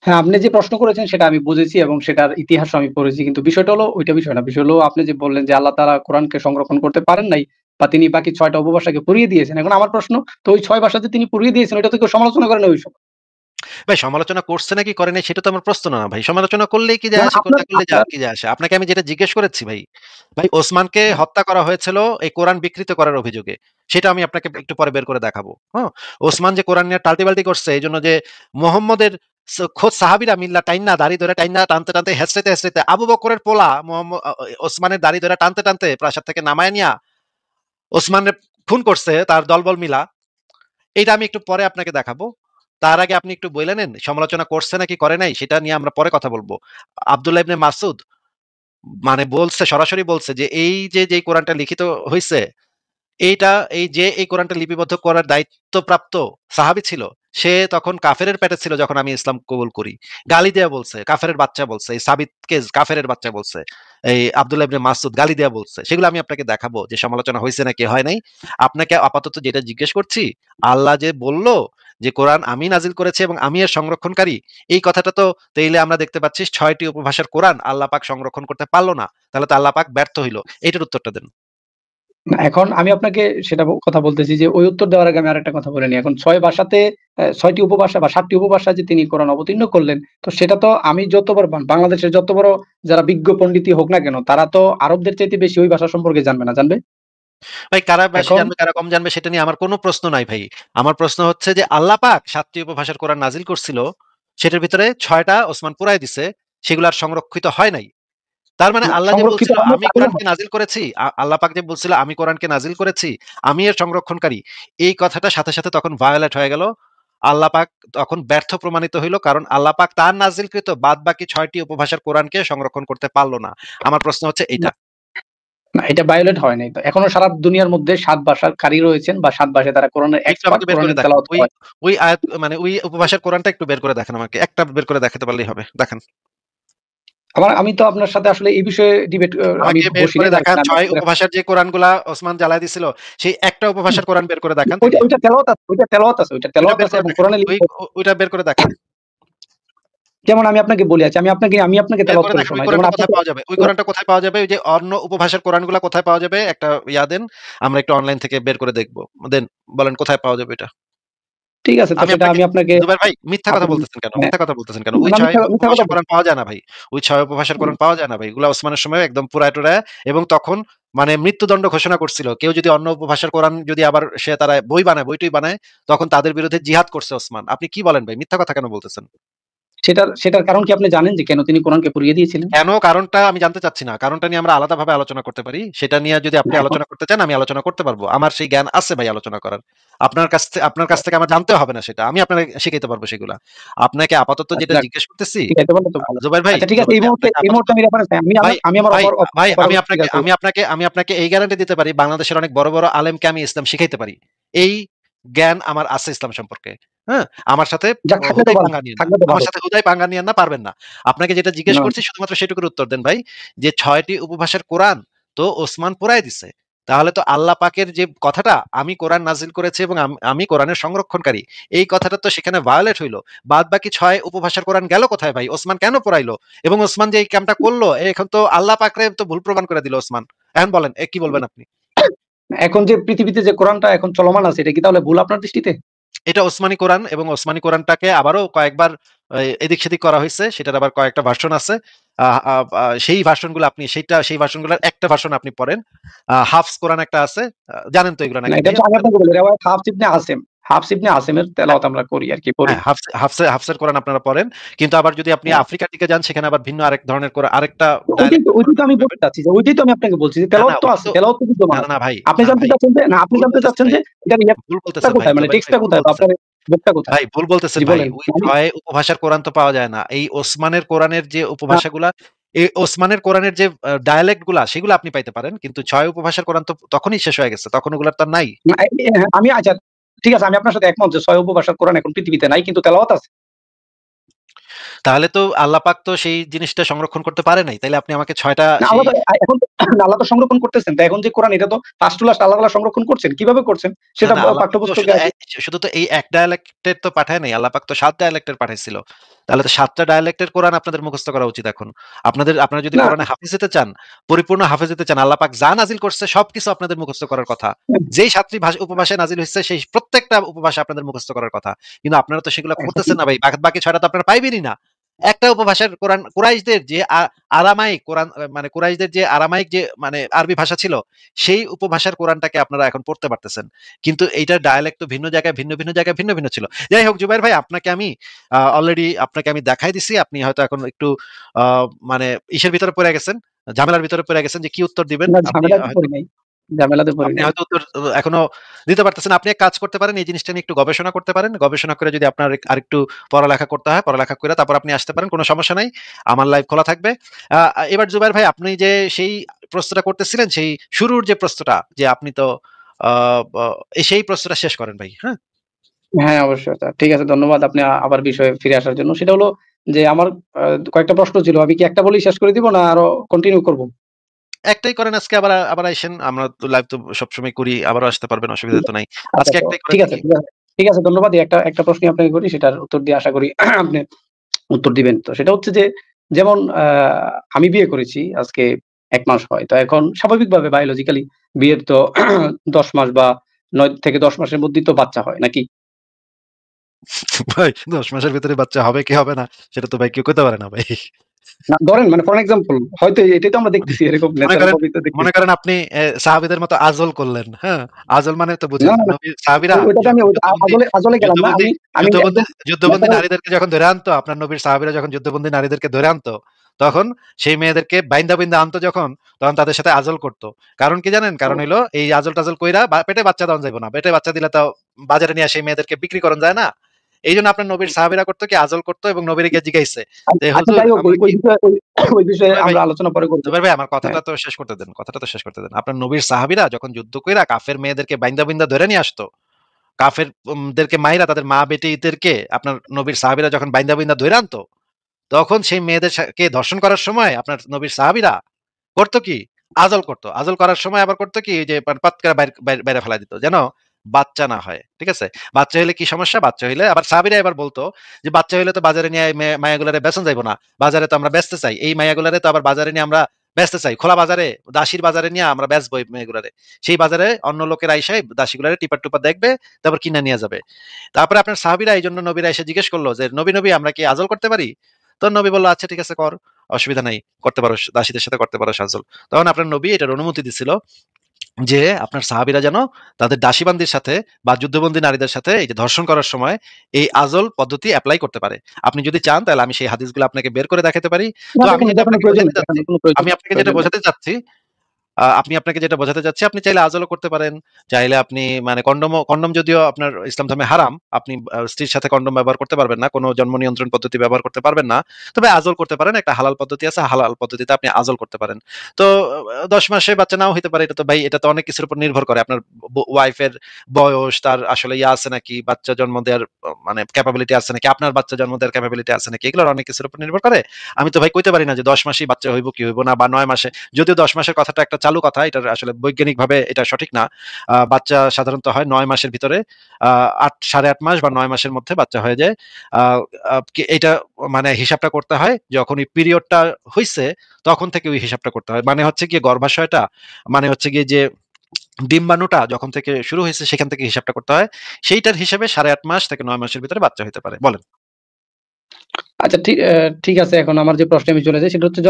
হ্যাঁ, আপনি যে প্রশ্ন করেছেন সেটা আমি বুঝেছি এবং সেটার ইতিহাসও আমি পড়েছি। কিন্তু বিষয়টা হলো ওইটা বিষয় না। বিষয় হলো আপনি যে বললেন যে আল্লাহ তাআলা কোরআনকে সংরক্ষণ করতে পারেন নাই বা তিনি বাকি ৬ টা উপভাষাকে পুড়িয়ে দিয়েছেন। এখন আমার প্রশ্ন, তো ওই ৬ ভাষা যে তিনি পুড়িয়ে দিয়েছেন ওইটা তো কেউ সমালোচনা করে না ওই সময়। ভাই সমালোচনা করছে নাকি করে নাই সেটা তো আমার প্রশ্ন না ভাই। সমালোচনা করলেই কি না, যায় না আসে, আপনার না করলে আপনার কি যায় আসে? আপনাকে আমি যেটা জিজ্ঞেস করেছি ভাই, ভাই ওসমানকে হত্যা করা হয়েছিল এই কোরআন বিকৃত করার অভিযোগে। সেটা আমি আপনাকে একটু পরে বের করে দেখাবো। হ্যাঁ? ওসমান যে কোরআন নিয়ে টাল্টি-বাল্টি করছে এইজন্য যে মুহাম্মদের খোদ সাহাবীরা মিল্লা টাইন্না দাড়ি ধরে টাইন্না টানতে, টানতে হেঁচড়াইতে, হেঁচড়াইতে আবু বকরের পোলা ওসমানের দাড়ি ধরে টানতে, টানতে প্রাসাদ থেকে নামায় নিয়া ওসমানের খুন করছে তার দলবল মিলা। এইটা আমি একটু পরে আপনাকে দেখাবো। তার আগে আপনি একটু বইলে নেন সমালোচনা করছে নাকি করে নাই সেটা নিয়ে আমরা পরে কথা বলবো। আব্দুল্লাহ ইবনে মাসউদ মানে বলছে, সরাসরি বলছে যে এই যে যেই কোরআনটা লিখিত হইছে এইটা এই কোরআনটা লিপিবদ্ধ করার দায়িত্বপ্রাপ্ত সাহাবী ছিল। সে তখন কাফেরের পেটে ছিল যখন আমি ইসলাম কবুল করি। গালি দেয়া বলছে, কাফেরের বাচ্চা বলছে। এই সাবিতকে কাফেরের বাচ্চা বলছে। এই আব্দুল্লাহ ইবনে মাসউদ গালি দেয়া বলছে। সেগুলো আমি আপনাকে দেখাবো যে সমালোচনা হইছে নাকি হয় নাই। আপনাকে আপাতত যেটা জিজ্ঞেস করছি, আল্লাহ যে বলল যে কোরআন আমি নাজিল করেছি এবং আমি এর সংরক্ষণকারী, এই কথাটা তো তাইলে আমরা দেখতে পাচ্ছি ৬ টি উপভাষার কোরআন আল্লাহ পাক সংরক্ষণ করতে পারল না। তাহলে তো আল্লাহ পাক ব্যর্থ হইল। এটার উত্তরটা দেন। না, এখন আমি আপনাকে সেটা কথা বলতেছি যে ওই উত্তর দেওয়ার আগে আমি আরেকটা কথা বলে নিই। এখন ৬ ভাষাতে ৬ টি উপভাষা বা ৭ টি উপভাষা যে তিনি কোরআন অবতীর্ণ করলেন, তো সেটা তো আমি যত বড় বাংলাদেশের যত বড় যারা বিজ্ঞ পণ্ডিতই হোক না কেন, তারা তো আরবদের চাইতে বেশি ওই ভাষা সম্পর্কে জানবে না, জানবে? ভাই কারা বেশি এখন জানবে কারা কম জানবে সেটা নিয়ে আমার কোনো প্রশ্ন নাই ভাই। আমার প্রশ্ন হচ্ছে যে আল্লাহ পাক ৭ টি উপভাষার কোরআন নাজিল করছিল। সেটার ভিতরে ৬ টা ওসমান পুড়ায় দিছে। সেগুলো আর সংরক্ষিত হয় নাই। তার মানে আল্লাহ যে সংরক্ষিত বলছিল হয়নি আমি তাহলে কোরআনকে নাজিল করেছি, আল্লাহ পাক যে বলছিল আমি কোরআনকে নাজিল করেছি, আমি এর সংরক্ষণকারী। এই কথাটা সাথে, সাথে তখন ভায়োলেট হয়ে গেল। আল্লাহ পাক তখন ব্যর্থ প্রমাণিত হইল। কারণ আল্লাহ পাক তার নাজিলকৃত বাদবাকি ৬ টি উপভাষার কোরআনকে সংরক্ষণ করতে পারল না। আমার প্রশ্ন হচ্ছে এইটা। না, এটা ভায়োলেট হয় নাই। তো এখনো সারা দুনিয়ার মধ্যে ৭ ভাষার কারি রয়েছেন বা ৭ ভাষায় তারা কোরআনের একটু এক্সপার্ট, আমাকে বের করে কোরআনের দেখান। তেলাওয়াত ওই হয়। ওই আয়াত মানে ওই উপভাষার কোরআনটা একটু বের করে দেখান আমাকে। একটা বের করে দেখাতে পারলেই হবে। দেখান। আমি তো আপনার সাথে আসলে এই বিষয়ে ডিবেট আমি আমাকে বের বসি করে নাই বা দেখান এখানে আমি ৬ উপভাষার যে কোরআনগুলা ওসমান জ্বালায় দিছিল, সেই একটা উপভাষার কোরআন বের করে দেখান ওইটা তাইলেই হবে। ওইটা তেলাওয়াত আছে, ওইটা তেলাওয়াত আছে, ওইটা ওইটা তেলাওয়াত বের আছে করে এবং দেখান। কোরআনে লিপিবদ্ধ। ওইটা বের করে দেখান। যেমন আমি আপনাকে বলি, আচ্ছা আমি আপনাকে বের তেলাওয়াত করে করে দেখান ওই শোনাই। যেমন কোরআনটা কোথায় আপনাকে পাওয়া যাবে? ওই কোরআনটা কোথায় পাওয়া যাবে? ওই যে অন্য উপভাষার কোরআনগুলা কোথায় পাওয়া যাবে? একটা দেন। আমরা একটু অনলাইন থেকে বের করে দেখব। দেন বলেন কোথায় পাওয়া যাবে এটা? ঠিক আছে, তো আমি সেটা আপনাকে আমি আপনাকে জুবাইর ভাই মিথ্যা কথা আপনি বলতেছেন কেন? হ্যাঁ, মিথ্যা কথা বলতেছেন কেন? ওই না ৬ মিথ্যা কথা উপভাষার কোরআন পাওয়া যায় না ভাই। ওই ৬ উপভাষার কোরআন পাওয়া যায় না ভাই। এগুলা ওসমানের সময় একদম পুরায়-টুরায় এবং তখন মানে মৃত্যুদণ্ড ঘোষণা করছিল। কেউ যদি অন্য উপভাষার কোরআন যদি আবার তারা বই-টই বানায়, তখন তাদের বিরুদ্ধে জিহাদ করছে ওসমান। আপনি কি বলেন ভাই? মিথ্যা কথা কেন বলতেছেন? সেটার কারণ কি আপনি জানেন যে কেন তিনি কোরআনকে পুড়িয়ে দিয়েছিলেন? কেন কারণটা আমি জানতে চাচ্ছি না। কারণটা নিয়ে আমরা আলাদাভাবে আলোচনা করতে পারি। সেটা নিয়ে যদি আপনি না, এখন আলোচনা করতে চান, আমি আলোচনা করতে পারব। আমার সেই জ্ঞান আছে ভাই আলোচনা করার। আপনার কাছ থেকে আমার জানতেও হবে না সেটা। আমি আপনাকে শিখাইতে পারবো সেগুলা। আপনাকে আপাতত যেটা যাক, জিজ্ঞেস করতেছি, শিখাইতে পারলে তো ভালো। জুবাইর ভাই, আচ্ছা ঠিক আছে, জুবাইর এই ভাই মুহূর্তে আপনাকে এই আপাতত মুহূর্তে আমি রেফারেন্স চাই। ভাই, আমি আমার ভাই, ভাই কথা আমি বলছি, ঠিক আপনাকে আছে। আমি আপনাকে এই গ্যারান্টি দিতে পারি বাংলাদেশের অনেক বড়, বড় আলেমকে আমি ইসলাম শিখাইতে পারি। এই জ্ঞান আমার আছে ইসলাম সম্পর্কে। হ্যাঁ? আমার সাথে যাক, থাকলে তো হুদাই ভালো, পাঙ্গা নিয়েন না। থাকলে তো আমার ভালো। সাথে হুদাই পাঙ্গা নিয়েন না, পারবেন না। আপনাকে যেটা জিজ্ঞেস না, করছি শুধুমাত্র সেটুকুর উত্তর দেন ভাই। যে ৬ টি উপভাষার কোরআন তো ওসমান পোড়ায় দিছে। তাহলে তো আল্লাহ পাকের যে কথাটা আমি কোরআন নাজিল করেছি এবং আমি কোরআনের সংরক্ষণকারী। এই কথাটা তো সেখানে ভায়োলেট হইল। বাদবাকি ৬ উপভাষার কোরআন গেল কোথায় ভাই? ওসমান কেন পোড়াইলো? এবং ওসমান যে এই কামটা করলো এখন তো আল্লাহ পাকরে তো ভুল প্রমাণ করে দিল ওসমান। এখন বলেন কি বলবেন আপনি? এখন যে পৃথিবীতে যে কোরআনটা এখন চলমান আছে এটা কি তাহলে ভুল আপনার দৃষ্টিতে? এটা ওসমানী কোরআন এবং ওসমানী কোরআনটাকে আবারও কয়েকবার এদিক সেদিক করা হয়েছে। সেটার আবার কয়েকটা ভার্সন আছে। আ আ আ সেই ভার্সনগুলো আপনি সেই ভার্সনগুলোর একটা ভার্সন আপনি পড়েন। হাফস কোরআন একটা আছে। জানেন তো এগুলো না, নাকি এটা ভাই? তো আমি আপনাকে বলি, রেওয়ায়াত হাফস ইবনে আসিমের তেলাওয়াত আমরা করি আরকি, পড়ি। হ্যাঁ, হাফসের কোরআন আপনারা পড়েন। কিন্তু আবার যদি আপনি হ্যাঁ, আফ্রিকার দিকে যান সেখানে আবার ভিন্ন আরেক ধরনের আরেকটা ওইটাই ডায়ালেক্ট তো আমি বলতে চাচ্ছি যে ওইটাই তো আমি আপনাকে বলছি যে না, না তেলাওয়াত তো ওটা আছে, তো তেলাওয়াত তো বিদ্যমান না আছে। ভাই, আপনি না জানতে ভাই। চাচ্ছেন যে না, আপনি ভুল জানতে বলতেছেন চাচ্ছেন ভাই। যে এটার ভুল ইয়েটা বলতেছেন ভাই। কোথায়, মানে জুবাইর ভাই টেক্সটটা ভুল কোথায় বা বলতেছেন। আপনার বুকটা কোথায়? ভাই ভুল বলতেছেন জি ভাই। বলেন। ওই ৬ উপভাষার কোরআন তো পাওয়া যায় না। এই ওসমানের কোরআনের যে উপভাষাগুলা, এই ওসমানের কোরআনের যে ডায়ালেক্ট গুলা সেগুলা আপনি পাইতে পারেন। কিন্তু ৬ উপভাষার কোরআন তো তখনই শেষ হয়ে গেছে। তখন ওগুলার তো আর নাই। না, আমি আচ্ছা ঠিক আছে, আমি আপনার সাথে একমত যে ৬ উপভাষার কোরআন এখন পৃথিবীতে নাই, কিন্তু তেলাওয়াত আছে। তাহলে তো আল্লাহ পাক তো সেই জিনিসটা সংরক্ষণ করতে পারে নাই। তাইলে আপনি আমাকে ৬ টা না, সেই আল্লাহ তো এখন আল্লাহ তো সংরক্ষণ করতেছেন। তো এখন যে কোরআন এটা তো ফার্স্ট টু লাস্ট আল্লাহ তাআলা সংরক্ষণ করছেন। কিভাবে করছেন? না, সেটা না, আল্লাহ পাক তো পাঠ্যপুস্তকে আছে। শুধু তো এই এক ডায়ালেক্টের তো পাঠায় নাই। আল্লাহ পাক তো ৭ ডায়ালেক্টের পাঠাইছিল। তাহলে তো ৭ টা ডায়ালেক্টের কোরআন আপনাদের মুখস্থ করা উচিত এখন। আপনারা যদি না, কোরআনে হাফেজ হতে চান, পরিপূর্ণ হাফেজ হতে চান, আল্লাহ পাক যা নাজিল করছে সবকিছু আপনাদের মুখস্থ করার কথা। যেই ৭ টি উপভাষায় নাজিল হইছে সেই প্রত্যেকটা উপভাষা আপনাদের মুখস্থ করার কথা। কিন্তু আপনারা তো সেগুলো করতেছেন না ভাই। বাকি ৬ টা তো আপনারা পাইবেনই না। একটা উপভাষার কোরআন কুরাইশদের যে আরামাইক কোরআন মানে কুরাইশদের যে আরামাইক যে মানে আরবি ভাষা ছিল, সেই উপভাষার কোরআনটাকে আপনারা এখন পড়তে পারতেছেন। কিন্তু এইটার ডায়ালেক্ট তো ভিন্ন জায়গায় ভিন্ন জায়গায় ভিন্ন ছিল। যাই হোক জুবাইর ভাই আপনাকে আমি অলরেডি আপনাকে আমি দেখাই দিছি। আপনি হয়তো এখন একটু মানে ইসের ভিতরে পড়ে গেছেন, ঝামেলার ভিতরে পড়ে গেছেন যে কি উত্তর দিবেন। না ঝামেলাতে পড়ি নাই। ঝামেলাতে পড়ি আপনি নাই। হয়তো উত্তর এখনো দিতে পারতেছেন। আপনি এক কাজ করতে পারেন, এই জিনিসটা নিয়ে একটু গবেষণা করতে পারেন। গবেষণা করে যদি আপনার আরেকটু পড়ালেখা করতে হয়, পড়ালেখা করে তারপর আপনি আসতে পারেন। কোনো সমস্যা নাই। আমার লাইভ খোলা থাকবে। আ এবার জুবাইর ভাই আপনি যে সেই প্রশ্নটা করতেছিলেন, সেই শুরুর যে প্রশ্নটা যে আপনি তো আ ব সেই প্রশ্নটা শেষ করেন ভাই। হ্যাঁ? হ্যাঁ, অবশ্যই স্যার। ঠিক আছে ধন্যবাদ আপনি আবার বিষয়ে ফিরে আসার জন্য। সেটা হলো যে আমার আ কয়েকটা প্রশ্ন ছিল। আমি কি একটা বলেই শেষ করে দিব না আরো কন্টিনিউ করব? একটাই করেন আজকে আবার আইসেন। আমরা তো লাইভ তো সবসময় করি। আবারও আসতে পারবেন, অসুবিধা তো নাই। আচ্ছা আজকে তো একটাই করেন ঠিক আছে, নাকি? ঠিক আছে। ঠিক আছে ধন্যবাদ। এই একটা প্রশ্নই আপনাকে করি সেটার উত্তর দিয়ে আশা করি আপনি উত্তর দিবেন। তো সেটা হচ্ছে যে যেমন আমি বিয়ে করেছি আজকে ১ মাস হয়। তো এখন স্বাভাবিকভাবে বায়োলজিক্যালি বিয়ের তো ১০ মাস বা ৯ থেকে ১০ মাসের মধ্যেই তো বাচ্চা হয় নাকি? ভাই ১০ মাসের ভেতরে বাচ্চা হবে কি হবে না সেটা তো ভাই কেউ কইতে পারে না ভাই। না ধরেন মানে ফর এক্সাম্পল হয়তো এটাই তো আমরা মানে দেখতেছি এরকম মনে ন্যাচারাল করেন ভাবেই তো মনে দেখতেছি। করেন আপনি সাহাবীদের মতো আজল করলেন, হ্যাঁ? আজল মানে তো না, বুঝেন। না, না নবীর সাহাবীরা ওইটাতে আমি যুদ্ধবন্দী আজলে গেলাম না। যুদ্ধবন্দী আমি যুদ্ধবন্দী একদম যুদ্ধবন্দী ন্যাচারাল নারীদেরকে যখন ধরে আনতো, আপনার নবীর সাহাবীরা যখন যুদ্ধবন্দী নারীদেরকে ধরে আনতো, তখন সেই মেয়েদেরকে বাইন্দা আনতো যখন, তখন তাদের সাথে আজল করত। কারণ কি জানেন? কারণ হইলো এই আজল-টাজল কইরা পেটে বাচ্চা দেওয়া যাইব না। পেটে বাচ্চা দিলে তো বাজারে নিয়ে সেই মেয়েদেরকে বিক্রি করন যায় না? এইজন্য আপনার নবীর সাহাবীরা করতো কি আজল করতো এবং নবীরে গিয়ে জিগাইছে যে, আচ্ছা "হুজুর যাই হোক আমরা কি।" ওই বিষয়ে জুবাইর ভাই, আমরা আলোচনা পরে করব। জুবাইর ভাই আমার হ্যাঁ। কথাটা তো শেষ করতে দেন। কথাটা তো শেষ করতে দেন। আপনার নবীর সাহাবীরা যখন যুদ্ধ কইরা কাফের মেয়েদেরকে বাইন্দা ধরে নিয়ে আসতো, কাফের দেরকে মাইরা তাদের মা বেটিদেরকে আপনার নবীর সাহাবীরা যখন বাইন্দা ধইরা আনতো, তখন সেই মেয়েদের কে ধর্ষণ করার সময় আপনার নবীর সাহাবীরা করতো কি? আজল করতো। আজল করার সময় আবার করতো কি? যে পাট করে বাইরে ফেলা দিত। যেন বাচ্চা না হয়। ঠিক আছে? বাচ্চা হইলে কি সমস্যা? বাচ্চা হইলে আবার সাহাবীরা এবার বলতো যে, "বাচ্চা হইলে তো বাজারে নিয়ে মাইয়াগুলারে বেচন যাইব না। বাজারে তো আমরা বেচতে চাই। এই মাইয়াগুলারে তো আবার বাজারে নিয়ে আমরা বেচতে চাই। খোলা বাজারে, দাসীর বাজারে নিয়ে আমরা বেচবো এই মেয়েগুলারে। সেই বাজারে অন্য লোকেরা আইসা দাসীগুলারে টিপা-টুপা দেখবে, তারপর কিনা নিয়ে যাবে।" তারপরে আপনার সাহাবীরা এইজন্য নবীরা এসে জিজ্ঞেস করল যে, "নবী আমরা কি আজল করতে পারি?" তো নবী বলল, "আচ্ছা ঠিক আছে কর। অসুবিধা নাই। করতে পারো। দাসীদের সাথে করতে পারো সাজল।" তখন আপনার নবী এটার অনুমতি দিছিল যে আপনার সাহাবীরা যেন তাদের দাসীবান্দির সাথে বা যুদ্ধবন্দী নারীদের সাথে এই যে ধর্ষণ করার সময় এই আজল পদ্ধতি এপ্লাই করতে পারে। আপনি যদি চান তাহলে আমি সেই হাদিসগুলো আপনাকে বের করে দেখাতে পারি। তো না আমি যেটা দেখানোর আপনাকে প্রয়োজন বোঝাতে নেই। চাচ্ছি দেখানোর কোনো প্রয়োজন আমি আপনাকে যেটা প্রয়োজন নেই। বোঝাতে চাচ্ছি আপনি আপনাকে যেটা বোঝাতে চাচ্ছি, আপনি চাইলে আজলও করতে পারেন। চাইলে আপনি মানে কন্ডম যদিও আপনার ইসলাম ধর্মে হারাম। আপনি স্ত্রীর সাথে কন্ডম ব্যবহার করতে পারবেন না। কোন জন্ম নিয়ন্ত্রণ পদ্ধতি ব্যবহার করতে পারবেন না। তবে আজল করতে পারেন। একটা হালাল পদ্ধতি আছে। হালাল পদ্ধতিতে আপনি আজল করতে পারেন। তো ১০ মাসে বাচ্চা নাও হইতে পারে। এটা তো ভাই এটা তো অনেক কিছুর উপর নির্ভর করে। আপনার ওয়াইফের বয়স, তার আসলে আছে নাকি, বাচ্চা জন্ম দেওয়ার মানে ক্যাপাবিলিটি আছে নাকি, আপনার বাচ্চা জন্ম দেওয়ার ক্যাপাবিলিটি আছে নাকি, এগুলোর অনেক কিছুর উপর নির্ভর করে। আমি তো ভাই কইতে পারি না যে ১০ মাসেই বাচ্চা হইব কি হইব না বা ৯ মাসে। যদিও ১০ মাসের কথাটা একটা চালু কথা। এটার আসলে বৈজ্ঞানিকভাবে এটা সঠিক না। বাচ্চা সাধারণত হয় ৯ মাসের ভিতরে। ৮.৫ মাস বা ৯ মাসের মধ্যে বাচ্চা হয়ে যায়। আ আ এইটা মানে হিসাবটা করতে হয় যখন ওই পিরিয়ডটা হইছে তখন থেকে ওই হিসাবটা করতে হয়। মানে হচ্ছে গিয়ে গর্ভাশয়টা মানে হচ্ছে গিয়ে যে ডিম্বাণুটা যখন থেকে শুরু হইছে সেখান থেকে হিসাবটা করতে হয়। সেইটার হিসেবে ৮.৫ মাস থেকে ৯ মাসের ভিতরে বাচ্চা হইতে পারে। বলেন। আচ্ছা ঠিক আছে এখন আমার যে প্রশ্নে আমি চলে যাই সেটা হচ্ছে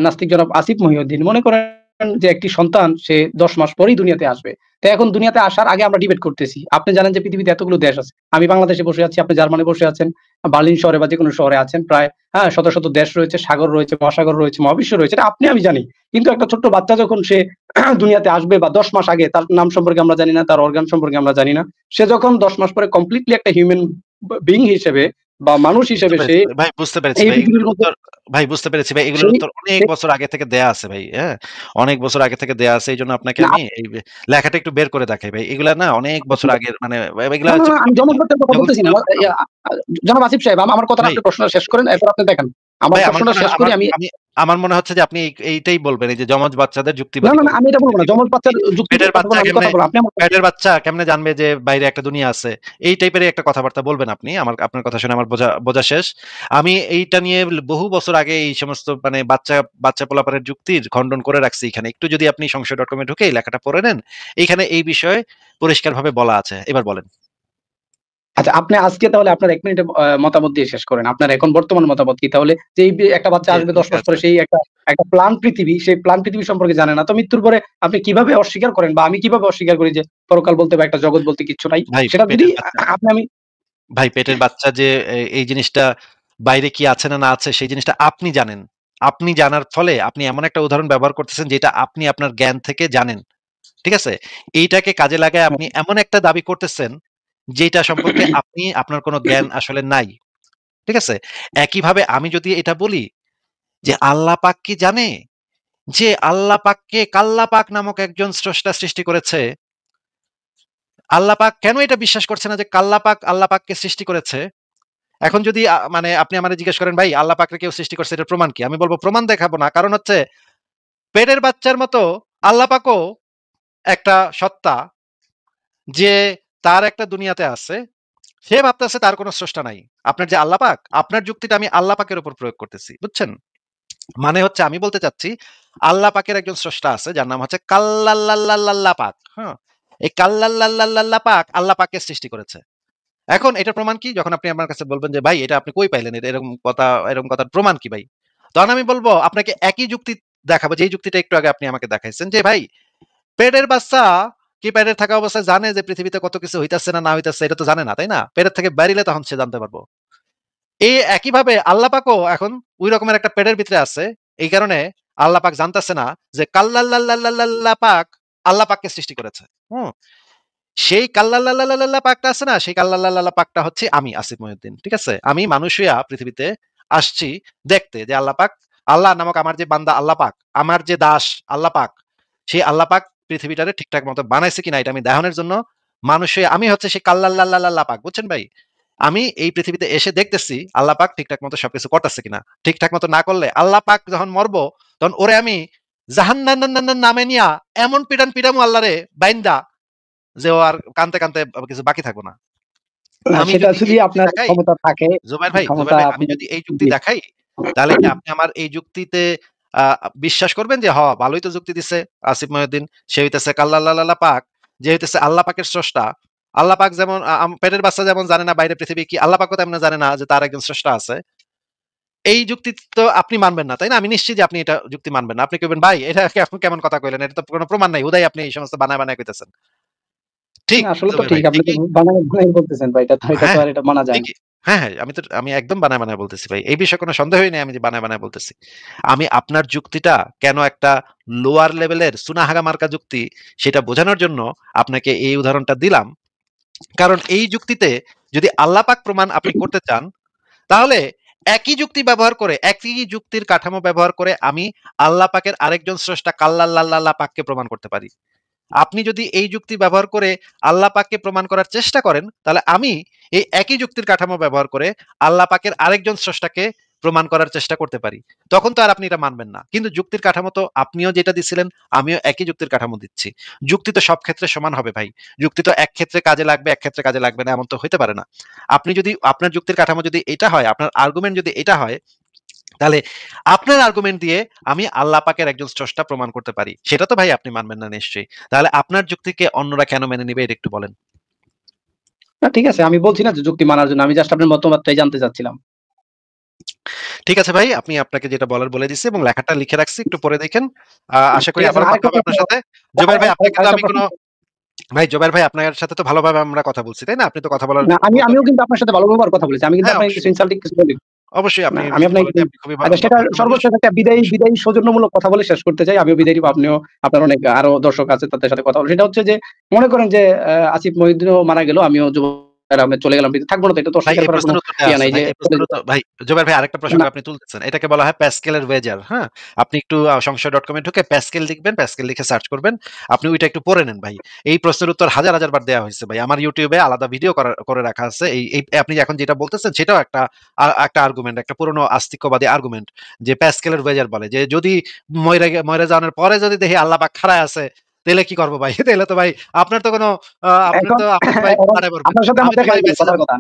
নাস্তিক জনাব আসিফ মহিউদ্দিন। মনে করেন যে একটি সন্তান সে ১০ মাস পরেই দুনিয়াতে আসবে। তো এখন দুনিয়াতে আসার আগে আমরা ডিবেট করতেছি। আপনি জানেন যে পৃথিবীতে এতগুলো দেশ আছে। আমি বাংলাদেশে বসে আছি, আপনি জার্মানি বসে আছেন, বার্লিন শহরে বা যেকোনো শহরে আছেন। প্রায় শত দেশ রয়েছে, সাগর রয়েছে, মহাসাগর রয়েছে, মহাবিশ্ব রয়েছে। এটা আপনি আমি জানি। কিন্তু একটা ছোট্ট বাচ্চা যখন সে দুনিয়াতে আসবে বা ১০ মাস আগে তার নাম সম্পর্কে আমরা জানি না, তার অর্গান সম্পর্কে আমরা জানি না। সে যখন ১০ মাস পরে কমপ্লিটলি একটা হিউম্যান বিইং হিসেবে বা মানুষ বুঝতে হিসেবে সে পেরেছি ভাই, বুঝতে পেরেছি এই ভাই। এগুলোর পৃথিবীর মধ্যে উত্তর ভাই বুঝতে পেরেছি ভাই। এগুলোর সেই উত্তর অনেক সে বছর আগে থেকে দেয়া আছে ভাই। হ্যাঁ? অনেক বছর আগে থেকে দেয়া আছে। এইজন্য আপনাকে না আমি এই লেখাটা একটু বের করে দেখাই ভাই। এগুলা না অনেক বছর আগের মানে এগুলা হচ্ছে আমি জমজ প্রবচন। ব্যক্তির কথা যখন বলতেছি না। ছিল জনাব আসিফ সাহেব আমার কথাটা ভাই আপনি প্রশ্নটা শেষ করেন এরপর আপনি দেখান। আমার ভাই আমার প্রশ্নটা মনে শেষ করি আমি। আমার মনে হচ্ছে যে আপনি এইটাই বলবেন, এই যে যমজ বাচ্চাদের না, যুক্তিবাদী না, না, কথা। আমি এটা বলব না। যমজ বাচ্চার যুক্তি পেটের কথা বাচ্চা আমি কেমনে কথা বলব। আপনি আমার পেটের বাচ্চা কেমনে জানবে যে বাইরে একটা দুনিয়া আছে? এই টাইপের একটা কথাবার্তা বলবেন আপনি। আপনার কথা শুনে আমার বোঝা শেষ। আমি এইটা নিয়ে বহু বছর আগে এই সমস্ত মানে বাচ্চা পোলাপানের যুক্তির খণ্ডন করে রাখছি এখানে। একটু যদি আপনি সংশয়.com এ ঢুকে এই লেখাটা পড়ে নেন, এইখানে এই বিষয়ে পরিষ্কারভাবে বলা আছে। এবার বলেন। আচ্ছা, আপনি আজকে তাহলে আপনার ১ মিনিটে মতামত দিয়ে শেষ করেন। আপনার এখন বর্তমান মতামত কি? তাহলে যে এই একটা বাচ্চা আসবে ১০ মাস আচ্ছা। পরে, সেই একটা প্লান পৃথিবী, সেই প্লান পৃথিবী সম্পর্কে জানে না। তো মৃত্যুর পরে আপনি কিভাবে অস্বীকার করেন, বা আমি কিভাবে অস্বীকার করি যে পরকাল বলতে বা একটা জগৎ বলতে কিচ্ছু নাই? ভাই সেটা যদি পেটের বাচ্চা আমি পেটের বাচ্চা যে এই জিনিসটা বাইরে কি আছে না না আছে সেই জিনিসটা আপনি জানেন। আপনি জানার ফলে আপনি এমন একটা উদাহরণ ব্যবহার করতেছেন যেটা আপনি আপনার জ্ঞান থেকে জানেন। ঠিক আছে? এইটাকে কাজে লাগায় আপনি এমন একটা দাবি করতেছেন যেটা সম্পর্কে আপনার কোনো জ্ঞান আসলে নাই। ঠিক আছে? একইভাবে আমি যদি এটা বলি যে আল্লাহ পাক কি জানে যে আল্লাহ পাককে কাল্লা পাক নামক একজন স্রষ্টা সৃষ্টি করেছে? আল্লাহ পাক কেন এটা বিশ্বাস করছে না যে কাল্লা পাক আল্লাহ পাককে সৃষ্টি করেছে? এখন যদি মানে আপনি আমারে জিজ্ঞেস করেন, ভাই আল্লাহ পাকরে কেউ সৃষ্টি করছে এটার প্রমাণ কি? আমি বলব প্রমাণ দেখাবো না। কারণ হচ্ছে পেটের বাচ্চার মতো আল্লাহ পাকও একটা সত্তা, যে তার একটা দুনিয়াতে আছে। সে ভাবতেছে তার কোনো স্রষ্টা নাই। আপনার যে আল্লাহ পাক, আপনার যুক্তিটা আমি আল্লাহ পাকের উপর প্রয়োগ করতেছি। বুঝছেন? মানে হচ্ছে আমি বলতে চাচ্ছি আল্লাহ পাকের একজন স্রষ্টা আছে যার নাম হচ্ছে কাল্লাল্লাল্লাল্লাহ পাক। হ্যাঁ? এই কাল্লাল্লাল্লাল্লাহ পাক আল্লাহ পাককে সৃষ্টি করেছে। এখন এটার প্রমাণ কি? যখন আপনি আমার কাছে বলবেন যে, "ভাই এটা আপনি কই পাইলেন? এরকম কথার প্রমাণ কি ভাই?" তখন আমি বলব আপনাকে একই যুক্তি দেখাবো, যেই যুক্তিটা একটু আগে আপনি আমাকে দেখাইছেন যে, "ভাই পেটের বাচ্চা কি পেটের থাকা অবস্থায় জানে যে পৃথিবীতে কত কিছু হইতাছে না হইতাছে? এটা তো জানে না, তাই না? পেটের থেকে বাইরিলে তখন সে জানতে পারবো।" এই একইভাবে আল্লাহ পাকও এখন ওই রকমের একটা পেটের ভিতরে আছে। এই কারণে আল্লাহ পাক জানতাছে না যে কাল্লাল্লাল্লাল্লাল্লাহ পাক আল্লাহ পাককে সৃষ্টি করেছে। হুম? সেই কাল্লাল্লাল্লাল্লাহ পাকটা আছে না? সেই কাল্লাল্লাল্লাহ পাকটা হচ্ছে আমি আসিফ মহিউদ্দিন। ঠিক আছে? আমি মানুষ হইয়া পৃথিবীতে আসছি দেখতে যে আল্লাহ পাক, আল্লাহ নামক আমার যে বান্দা আল্লাহ পাক, আমার যে দাস আল্লাহ পাক, সেই আল্লাহ পাক পৃথিবীটারে ঠিকঠাক মতো বানাইছে কিনা এটা আমি দেখানোর জন্য মানুষ হয়ে আমি হচ্ছে সেই কাল্লাল্লাল্লাহ পাক। বুঝছেন ভাই? আমি এই পৃথিবীতে এসে দেখতেছি আল্লাহ পাক ঠিকঠাক মতো সবকিছু করতেছে কিনা। ঠিকঠাক মতো না করলে আল্লাহ পাক যখন মরবো তখন ওরে আমি জাহান্নামের নামে নিয়া এমন পিটামু আল্লাহরে বাইন্দা যে ও আর কানতে কিছু বাকি থাকবো না। আমি সেটা যদি যদি এই যুক্তি আপনার দেখাই, ক্ষমতা থাকে, জুবাইর ক্ষমতা ভাই আমি আপনি যদি এই যুক্তি জি। দেখাই, তাহলে কি আপনি আমার এই যুক্তিতে আ বিশ্বাস করবেন যে ভালোই তো যুক্তি দিছে আসিফ মহিউদ্দিন। সে হইতেছে কাল্লাল্লাহ পাক, যে হইতেছে আল্লাহ পাকের স্রষ্টা। আল্লাহ পাক যেমন পেটের বাচ্চা যেমন জানে না বাইরে পৃথিবী কি, আল্লাহ পাকও তেমনি জানে না যে তার একজন স্রষ্টা আছে। এই যুক্তি তো আপনি মানবেন না, তাই না? আমি নিশ্চিত যে আপনি এটা যুক্তি মানবেন না। আপনি কইবেন, "ভাই এটা এখন কেমন কথা কইলেন? এটা তো কোনো প্রমাণ নাই। হুদাই আপনি এই সমস্ত বানায় কইতেছেন।" ঠিক আসলে তো জুবাইর ঠিক। ভাই, আপনি তো ঠিকই। বানায় বলতেছেন ভাই। এটা তো হ্যাঁ, আর এটা মানা যায় না। ঠিকই। হ্যাঁ, আমি একদম বানায় বলতেছি ভাই। এই বিষয়ে কোনো সন্দেহই নেই আমি যে বানায় বলতেছি। আমি আপনার যুক্তিটা কেন একটা লোয়ার লেভেলের সুনাহাগা মার্কা যুক্তি সেটা বোঝানোর জন্য আপনাকে এই উদাহরণটা দিলাম। কারণ এই যুক্তিতে যদি আল্লাহ পাক প্রমাণ আপনি করতে চান, তাহলে একই যুক্তির কাঠামো ব্যবহার করে আমি আল্লাহ পাকের আরেকজন স্রষ্টা কাল্লাল্লাহ পাককে প্রমাণ করতে পারি। আপনি যদি এই যুক্তি ব্যবহার করে আল্লাহ পাককে প্রমাণ করার চেষ্টা করেন, তাহলে আমি এই একই যুক্তির কাঠামো ব্যবহার করে আল্লাহ পাকের আরেকজন স্রষ্টাকে প্রমাণ করার চেষ্টা করতে পারি। তখন তো আর আপনি এটা মানবেন না। কিন্তু যুক্তির কাঠামো তো আপনিও যেটা দিছিলেন, আমিও একই যুক্তির কাঠামো দিচ্ছি। যুক্তি তো সব ক্ষেত্রে সমান হবে ভাই। যুক্তি তো এক ক্ষেত্রে কাজে লাগবে, এক ক্ষেত্রে কাজে লাগবে না, এমন তো হইতে পারে না। আপনি যদি আপনার যুক্তির কাঠামো যদি এটা হয়, আপনার আর্গুমেন্ট যদি এটা হয়, তাহলে আপনার আর্গুমেন্ট দিয়ে আমি আল্লাহ পাকের একজন স্রষ্টা প্রমাণ করতে পারি। সেটা তো ভাই আপনি মানবেন না নিশ্চয়ই। তাহলে আপনার যুক্তিকে অন্যরা কেন মেনে নিবে এটা একটু বলেন। না, ঠিক আছে। আমি বলছি না যে যুক্তি মানার জন্য। আমি জাস্ট আপনার মতামতটাই জানতে চাচ্ছিলাম। ঠিক আছে ভাই, আপনাকে যেটা বলার বলে দিছি এবং লেখাটা লিখে রাখছি, একটু পড়ে দেখেন। আশা করি ঠিক আছে। আবারও কথা আরেকটা হবে প্রশ্ন, আপনার সাথে। জুবাইর ভাই আপনাকে তো আরেকটা আমি প্রশ্ন। কোনো ভাই জুবাইর ভাই আপনার সাথে তো ভালোভাবে আমরা কথা বলছি, তাই না? আপনি তো কথা বলার না, মতো আমিও কিন্তু আপনার সাথে ভালো ব্যবহার কথা বলেছি। আমি কিন্তু হ্যাঁ, আপনাকে কিছু অবশ্যই। ইনসাল্টিং কিছু বলিনি। অবশ্যই না, আপনি আমি আপনাকে বলেননি, আপনি খুবই আচ্ছা, সেটা ভদ্র মানুষ। সর্বশেষ একটা বিদায়ী সৌজন্যমূলক কথা বলে শেষ করতে চাই। আমিও বিদায়ী দিব। আপনিও, আপনার অনেক আরো দর্শক আছে তাদের সাথে কথা বলেন। সেটা হচ্ছে যে, মনে করেন যে আসিফ মহিউদ্দিনও মারা গেল, আমিও আমি চলে গেলাম, থাকবো না তো, এটা তো ভাই অস্বীকার এই করার কোনো প্রশ্নের উত্তর দেয়া ইয়া আছে নাই ভাই। যে এই প্রশ্নের উত্তর ভাই জুবায়ের ভাই আরেকটা প্রসঙ্গ না, আপনি তুলতেছেন। এটাকে বলা হয় প্যাসকেলের ওয়েজার, হ্যাঁ? আপনি একটু সংশয়.com এ ঢুকে প্যাসকেল লিখবেন, প্যাসকেল লিখে সার্চ করবেন। আপনি ওইটা একটু পড়ে নেন ভাই। এই প্রশ্নের উত্তর হাজার, হাজার বার দেয়া হইছে ভাই। আমার YouTube এ আলাদা ভিডিও করে রাখা আছে। এই আপনি এখন যেটা বলতেছেন সেটাও একটা আর্গুমেন্ট, একটা পুরনো আস্তিক্যবাদী আর্গুমেন্ট যে প্যাসকেলের ওয়েজার বলে যে যদি মইরা যাওয়ার পরে যদি দেখি আল্লাহ পাক খাড়ায় আছে, তাইলে কি করব ভাই? তাইলে তো ভাই আপনার তো কোনো এখন আপনি তো ভাই এখন পাড়ায় পড়বেন। আপনার সাথে আমি আমার তো দেখা ভাই হয়ে গেল, বেঁচে কথার যাবো। কথা।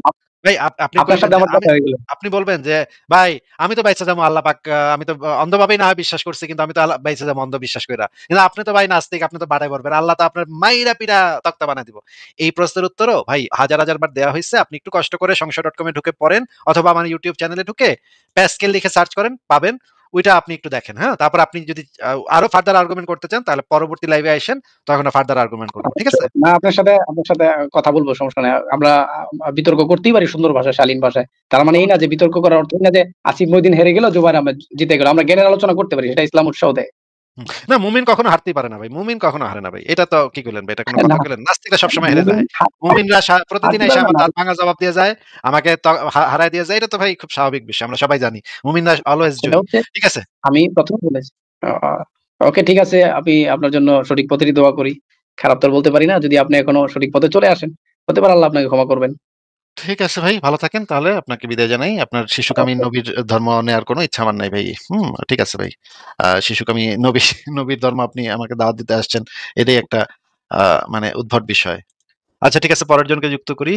ভাই আপনি আপনার বলবেন সাথে যে আমার কথা হয়ে গেল। আপনি বলবেন যে ভাই আমি তো বাইচা যাবো আল্লাহ পাক আমি তো অন্ধভাবেই না হয় বিশ্বাস করছি কিন্তু আমি তো আল্লাহ বাইচা যাবো অন্ধ বিশ্বাস কইরা। কিন্তু আপনি তো ভাই নাস্তিক আপনি তো বাড়ায় পড়বেন। আল্লাহ তো আপনার মাইরা পিটা তক্তা বানায় দিব। এই প্রশ্নের উত্তরও ভাই হাজার, হাজার বার দেয়া হইছে। আপনি একটু কষ্ট করে সংশয়.com এ ঢুকে পড়েন অথবা আমার YouTube চ্যানেলে ঢুকে প্যাসকেল লিখে সার্চ করেন পাবেন। ওইটা আপনি একটু দেখেন, হ্যাঁ? তারপর আপনি যদি আরো ফার্দার আর্গুমেন্ট করতে চান তাহলে পরবর্তী লাইভে আইসেন তখন ফার্দার আর্গুমেন্ট করব। ঠিক আছে? না, আপনার সাথে কথা বলবো, সমস্যা নাই। আমরা বিতর্ক করতেই পারি সুন্দর ভাষায়, শালীন ভাষায়। তার মানে এই না যে বিতর্ক করার অর্থ এই না যে আসিফ মহিউদ্দিন হেরে গেল, জুবায়ের আহমেদ জিতে গেল। আমরা জ্ঞানের আলোচনা করতে পারি, সেটা ইসলাম উৎসাহ দেয়। না মুমিন কখনো হারতেই পারে না ভাই। মুমিন কখনো হারে না ভাই। এটা তো কি কইলেন ভাই? এটা কোন কথা না, কইলেন? নাস্তিকরা সবসময় হেরে মুমিন যায়। মুমিনরা প্রতিদিন হারতে এসে পারবে আমার না। দাঁত ভাঙা জবাব দিয়ে যায়। আমাকে হারায় দিয়ে যায়। এটা তো ভাই খুব স্বাভাবিক বিষয়। আমরা সবাই জানি। মুমিনরা অলওয়েজ সেটা জয়ী। হচ্ছে, ঠিক আছে? আমি ১ম বলেছি। আ আ ওকে, ঠিক আছে। আমি আপনার জন্য সঠিক পথেরই দোয়া করি। খারাপ তো আর বলতে পারি না। যদি আপনি এখনো সঠিক পথে চলে আসেন, হতে পারে আল্লাহ আপনাকে ক্ষমা করবেন। ঠিক আছে ভাই, ভালো থাকেন তাহলে। আপনাকে বিদায় জানাই। আপনার শিশুকামী ওকে, নবীর ধর্ম নেয়ার কোনো ইচ্ছা আমার নাই ভাই। ঠিক আছে ভাই। শিশুকামী নবীর ধর্ম আপনি আমাকে দাওয়াত দিতে আসছেন। এটাই একটা আ মানে উদ্ভট বিষয়। আচ্ছা ঠিক আছে পরের জনকে যুক্ত করি।